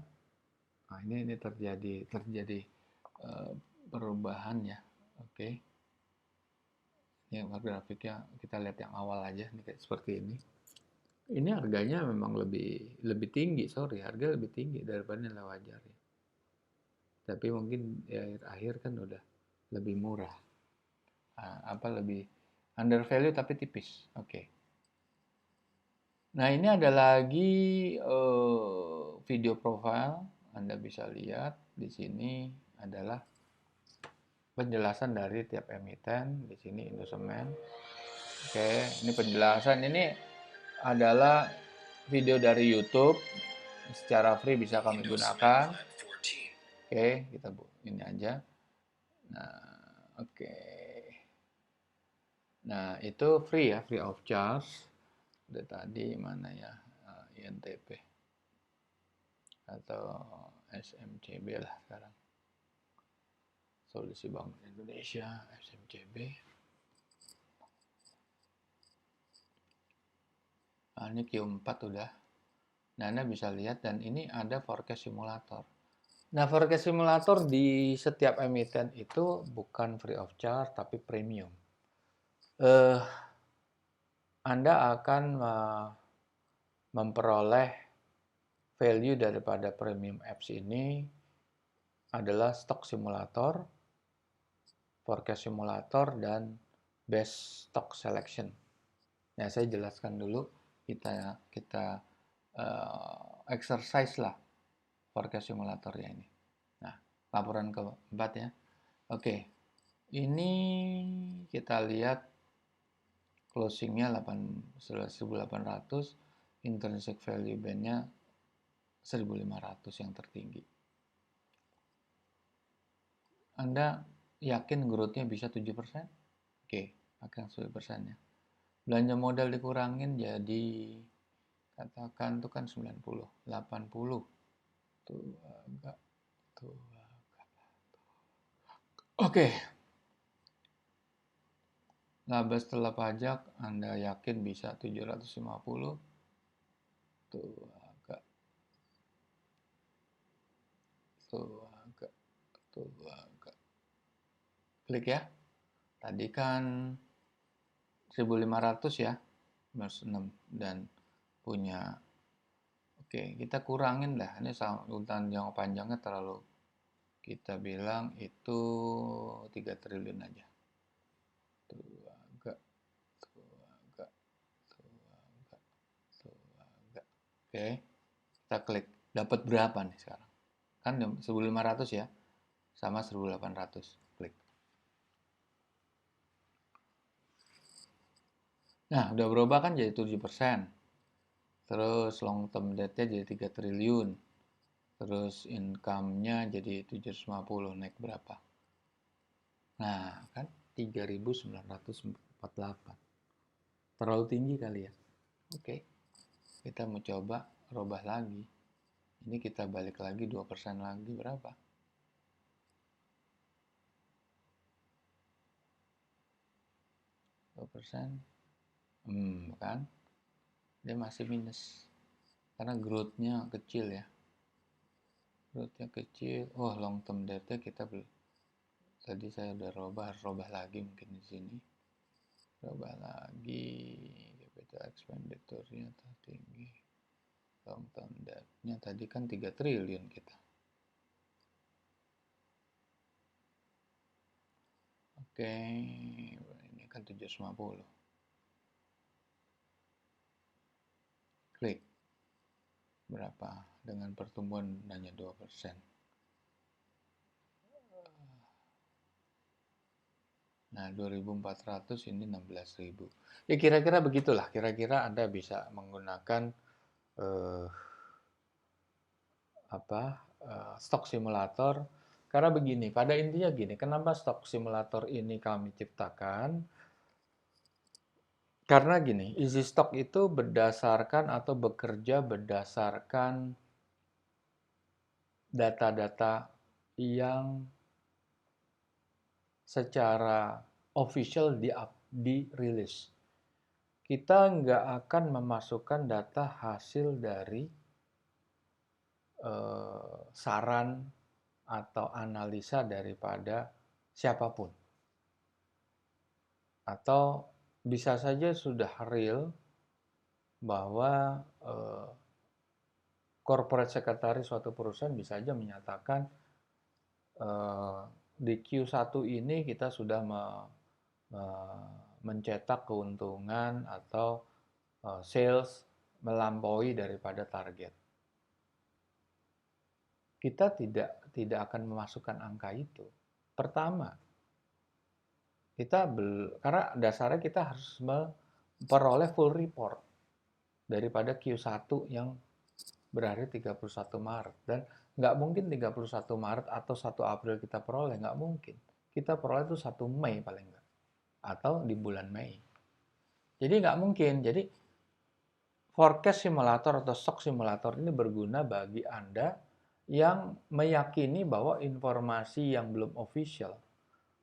nah ini terjadi perubahan ya. Oke. Ini grafiknya kita lihat yang awal aja, ini kayak seperti ini. Ini harganya memang lebih tinggi, harga lebih tinggi daripada nilai wajar ya. Tapi mungkin di akhir kan udah lebih murah. Lebih under value tapi tipis. Oke. Nah, ini ada lagi video profile. Anda bisa lihat di sini adalah penjelasan dari tiap emiten. Di sini Indosemen. Oke, ini penjelasan. Ini adalah video dari YouTube. Secara free bisa kami gunakan. Oke, kita ini aja. Nah, oke. Nah, itu free ya, free of charge. Udah tadi mana ya, INTP atau SMCB lah sekarang. Solusi Bank Indonesia, SMCB. Nah, ini Q4 udah. Nah, Anda bisa lihat, dan ini ada forecast simulator. Nah, forecast simulator di setiap emiten itu bukan free of charge, tapi premium. Anda akan memperoleh value daripada premium apps ini adalah stock simulator, forecast simulator, dan best stock selection. Nah, saya jelaskan dulu, kita exercise lah forecast simulatornya ini. Nah, laporan keempat ya. Oke, ini kita lihat closingnya 1.800, intrinsic value bandnya 1.500 yang tertinggi. Anda yakin growth-nya bisa 7%? Oke, pakai 7% ya. Belanja modal dikurangin jadi katakan itu kan 90, 80. Tuh agak. Oke. Laba setelah pajak Anda yakin bisa 750? Tuh agak. Klik ya. Tadi kan 1.500 ya, minus 6, dan punya. Oke, kita kurangin lah. Ini urutan jangka panjangnya terlalu, kita bilang itu 3 triliun aja. Oke, kita klik. Dapat berapa nih sekarang? Kan 1.500 ya, sama 1.800. Klik. Nah, udah berubah kan jadi 7%. Terus long term debt-nya jadi 3 triliun. Terus income-nya jadi 750, naik berapa? Nah, kan 3.948. Terlalu tinggi kali ya. Oke, kita mau coba robah lagi. Ini kita balik lagi 2% lagi, berapa? 2%. Kan? Dia masih minus. Karena growth-nya kecil ya. Growth-nya kecil. Oh, long term debt-nya kita belum. Tadi saya udah robah, harus robah lagi mungkin di sini. Robah lagi. Capital expenditure-nya tinggi. Long term debt-nya tadi kan 3 triliun kita. Oke, ini kan 750. Klik. Berapa? Dengan pertumbuhan hanya 2%. Nah, 2.400 ini 16.000. Ya kira-kira begitulah. Kira-kira Anda bisa menggunakan eh, stok simulator. Karena begini, pada intinya gini, kenapa stok simulator ini kami ciptakan? Karena gini, easy stock itu berdasarkan atau bekerja berdasarkan data-data yang secara official dirilis. Kita nggak akan memasukkan data hasil dari saran atau analisa daripada siapapun. Atau bisa saja sudah real bahwa corporate secretary suatu perusahaan bisa saja menyatakan di Q1 ini kita sudah mencetak keuntungan atau sales melampaui daripada target. Kita tidak akan memasukkan angka itu. Pertama, karena dasarnya kita harus memperoleh full report daripada Q1 yang berhari 31 Maret. Dan nggak mungkin 31 Maret atau 1 April kita peroleh, nggak mungkin. Kita peroleh itu 1 Mei paling nggak. Atau di bulan Mei. Jadi nggak mungkin. Jadi forecast simulator atau stock simulator ini berguna bagi Anda yang meyakini bahwa informasi yang belum official,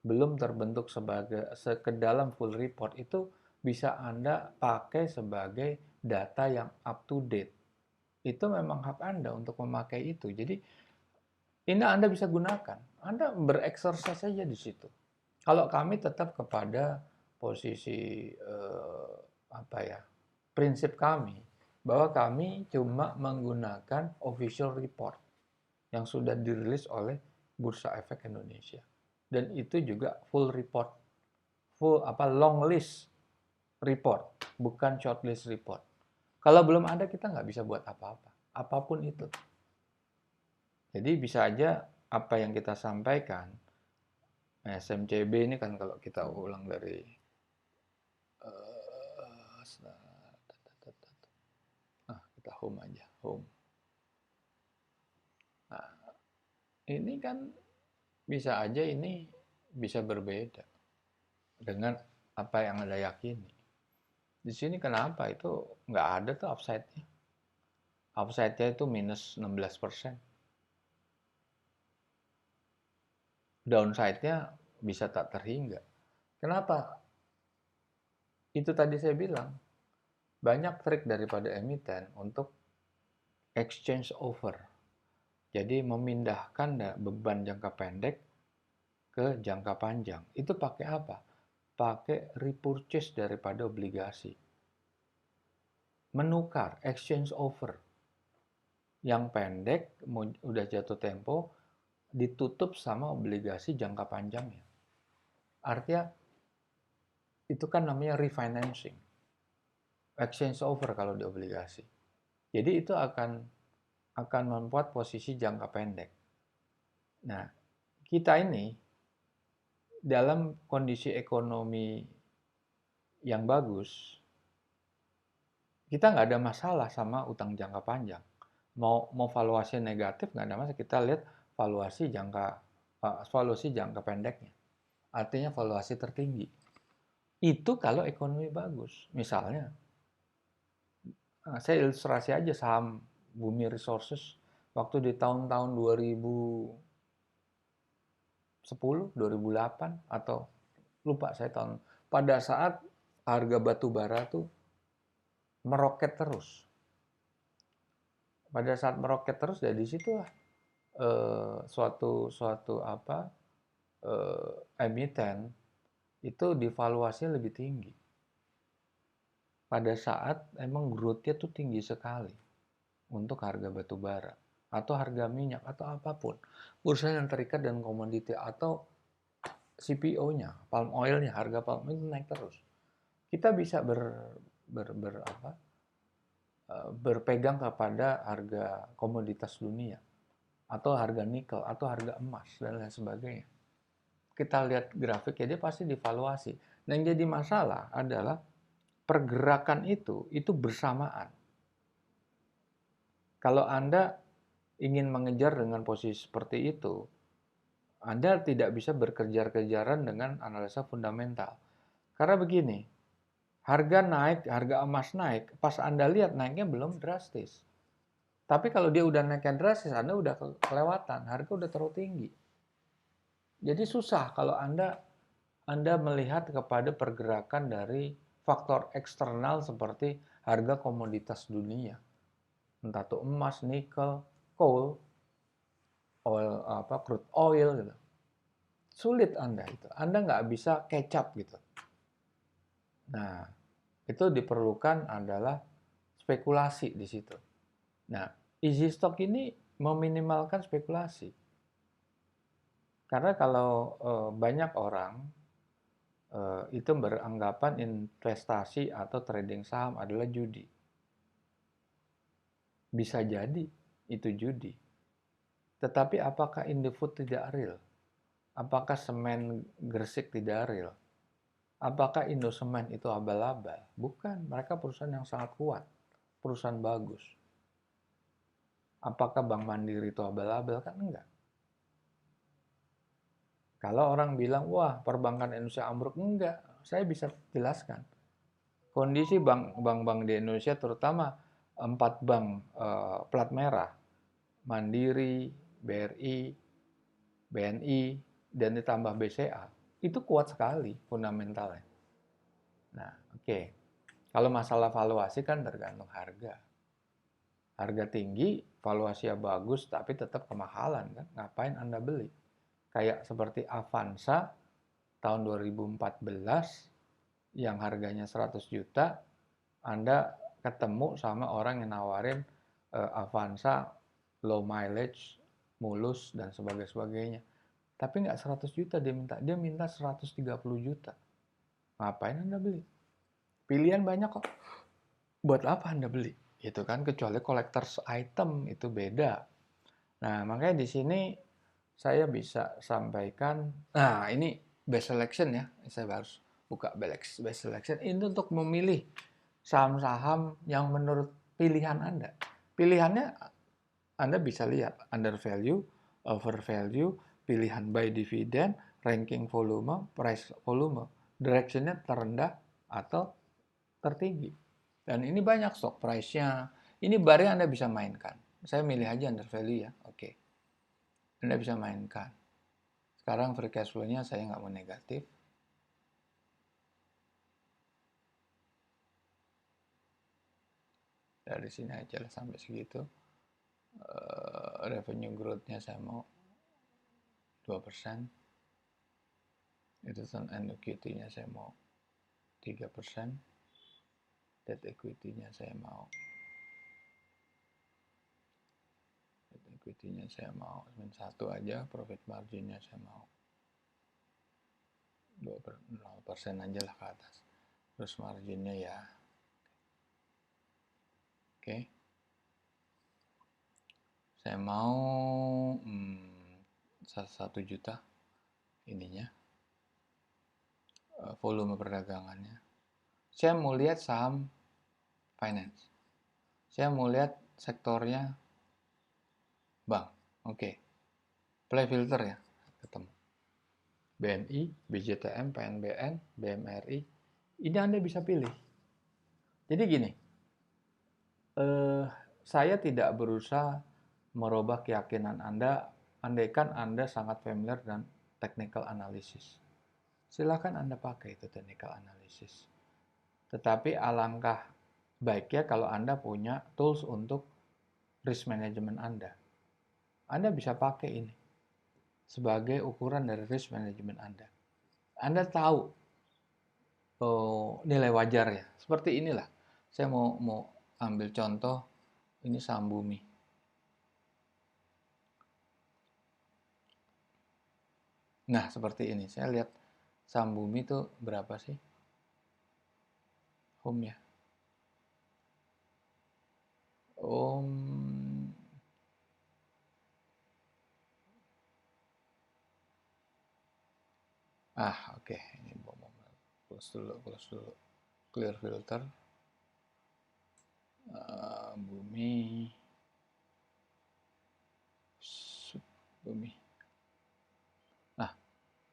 belum terbentuk ke dalam full report itu bisa Anda pakai sebagai data yang up to date. Itu memang hak Anda untuk memakai itu. Jadi ini Anda bisa gunakan. Anda bereksersis saja di situ. Kalau kami tetap kepada posisi prinsip kami bahwa kami cuma menggunakan official report yang sudah dirilis oleh Bursa Efek Indonesia. Dan itu juga full report, long list report, bukan short list report. Kalau belum ada kita nggak bisa buat apa-apa, apapun itu. Jadi bisa aja apa yang kita sampaikan, SMCB ini kan kalau kita ulang dari kita home aja, home. Nah, ini kan bisa aja ini bisa berbeda dengan apa yang Anda yakini. Di sini kenapa itu nggak ada tuh upside-nya. Upside-nya itu minus 16%. Downside-nya bisa tak terhingga. Kenapa? Itu tadi saya bilang, banyak trik daripada emiten untuk exchange over. Jadi memindahkan beban jangka pendek ke jangka panjang. Itu pakai apa? Pakai repurchase daripada obligasi. Menukar, exchange over. Yang pendek, udah jatuh tempo, ditutup sama obligasi jangka panjangnya. Artinya, itu kan namanya refinancing. Exchange over kalau di obligasi. Jadi itu akan membuat posisi jangka pendek. Nah, kita ini dalam kondisi ekonomi yang bagus, kita nggak ada masalah sama utang jangka panjang. Mau valuasi negatif nggak ada masalah. Kita lihat valuasi jangka pendeknya. Artinya valuasi tertinggi. Itu kalau ekonomi bagus. Misalnya, saya ilustrasi aja saham Bumi Resources waktu di tahun-tahun 2010, 2008 atau lupa saya tahun. Pada saat harga batu bara tuh meroket terus. Pada saat meroket terus dari situlah suatu emiten itu divaluasinya lebih tinggi. Pada saat emang growth-nya tuh tinggi sekali untuk harga batu bara atau harga minyak atau apapun. Bursa yang terikat dan komoditi atau CPO-nya, palm oil-nya, harga palm oil naik terus. Kita bisa berpegang kepada harga komoditas dunia atau harga nikel atau harga emas dan lain sebagainya. Kita lihat grafiknya dia pasti divaluasi. Nah, yang jadi masalah adalah pergerakan itu bersamaan. Kalau Anda ingin mengejar dengan posisi seperti itu, Anda tidak bisa berkejar-kejaran dengan analisa fundamental. Karena begini, harga naik, harga emas naik, pas Anda lihat naiknya belum drastis. Tapi kalau dia udah naiknya drastis, Anda udah kelewatan, harga udah terlalu tinggi. Jadi susah kalau Anda melihat kepada pergerakan dari faktor eksternal seperti harga komoditas dunia. Entah itu emas, nikel, coal, crude oil gitu. Sulit Anda itu. Anda nggak bisa catch up gitu. Nah, itu diperlukan adalah spekulasi di situ. Nah, easy stock ini meminimalkan spekulasi. Karena kalau banyak orang itu beranggapan investasi atau trading saham adalah judi. Bisa jadi itu judi. Tetapi apakah Indofood tidak real? Apakah semen Gresik tidak real? Apakah Indosemen itu abal-abal? Bukan, mereka perusahaan yang sangat kuat, perusahaan bagus. Apakah Bank Mandiri itu abal-abal? Kan enggak. Kalau orang bilang, wah perbankan Indonesia ambruk, enggak. Saya bisa jelaskan. Kondisi bank-bank di Indonesia, terutama 4 bank plat merah, Mandiri, BRI, BNI, dan ditambah BCA, itu kuat sekali fundamentalnya. Nah, oke. Kalau masalah valuasi kan tergantung harga. Harga tinggi, valuasinya bagus, tapi tetap kemahalan kan. Ngapain Anda beli? Kayak seperti Avanza tahun 2014 yang harganya 100 juta, Anda ketemu sama orang yang nawarin Avanza low mileage, mulus, dan sebagainya. Tapi nggak 100 juta dia minta 130 juta. Ngapain Anda beli? Pilihan banyak kok. Buat apa Anda beli? Itu kan kecuali collector's item itu beda. Nah, makanya di sini saya bisa sampaikan, nah ini best selection ya, saya harus buka best selection ini untuk memilih saham-saham yang menurut pilihan Anda. Pilihannya Anda bisa lihat under value, over value, pilihan buy dividend, ranking volume, price volume, directionnya terendah atau tertinggi. Dan ini banyak stock price-nya. Ini barnya Anda bisa mainkan. Saya milih aja under value ya. Oke. Anda bisa mainkan. Sekarang free cash flow-nya saya nggak mau negatif. Dari sini aja lah sampai segitu. Revenue growth-nya saya mau 2%. Return on equity-nya saya mau 3%. Debt equity-nya saya mau equity-nya saya mau 1 aja, profit margin-nya saya mau 0% aja lah ke atas. Terus marginnya ya oke. Saya mau 1 juta ininya volume perdagangannya. Saya mau lihat saham finance. Saya mau lihat sektornya bank. Oke. Play filter ya, ketemu. BNI, BJTM, PNBN, BMRI. Ini Anda bisa pilih. Jadi gini, saya tidak berusaha merubah keyakinan Anda, andaikan Anda sangat familiar dengan technical analysis. Silakan Anda pakai itu technical analysis. Tetapi alangkah baiknya kalau Anda punya tools untuk risk management Anda. Anda bisa pakai ini sebagai ukuran dari risk management Anda. Anda tahu nilai wajarnya. Seperti inilah. Saya mau ambil contoh, ini saham Bumi. Nah, seperti ini. Saya lihat saham Bumi itu berapa sih? Home ya. Oke. Ini close dulu. Clear filter. Bumi. Nah,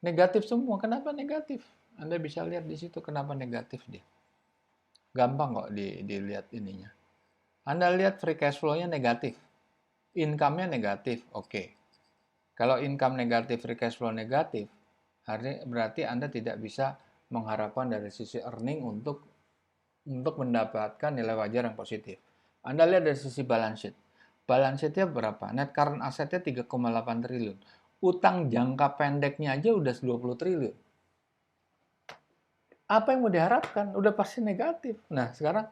negatif semua. Kenapa negatif? Anda bisa lihat di situ kenapa negatif dia. Gampang kok dilihat ininya. Anda lihat free cash flow-nya negatif. Income-nya negatif. Oke. Kalau income negatif, free cash flow negatif, berarti Anda tidak bisa mengharapkan dari sisi earning untuk mendapatkan nilai wajar yang positif. Anda lihat dari sisi balance sheet. Balance sheet-nya berapa? Net current asset-nya 3,8 triliun. Utang jangka pendeknya aja udah 20 triliun. Apa yang mau diharapkan? Udah pasti negatif. Nah, sekarang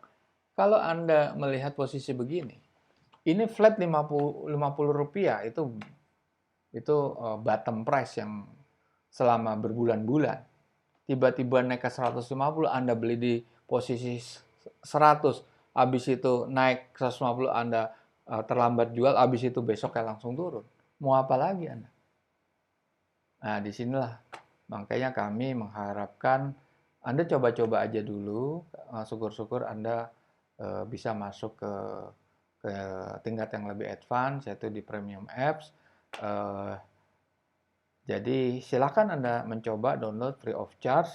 kalau Anda melihat posisi begini, ini flat 50 rupiah itu bottom price yang selama berbulan-bulan. Tiba-tiba naik ke 150, Anda beli di posisi 100, habis itu naik 150, Anda terlambat jual, habis itu besoknya langsung turun. Mau apa lagi Anda? Nah, disinilah makanya kami mengharapkan Anda coba-coba aja dulu, syukur-syukur Anda bisa masuk ke tingkat yang lebih advance, yaitu di premium apps. Jadi silakan Anda mencoba download free of charge,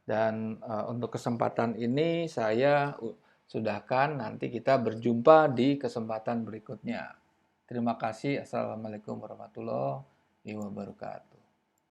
dan untuk kesempatan ini saya sudahkan, nanti kita berjumpa di kesempatan berikutnya. Terima kasih. Assalamualaikum warahmatullahi wabarakatuh.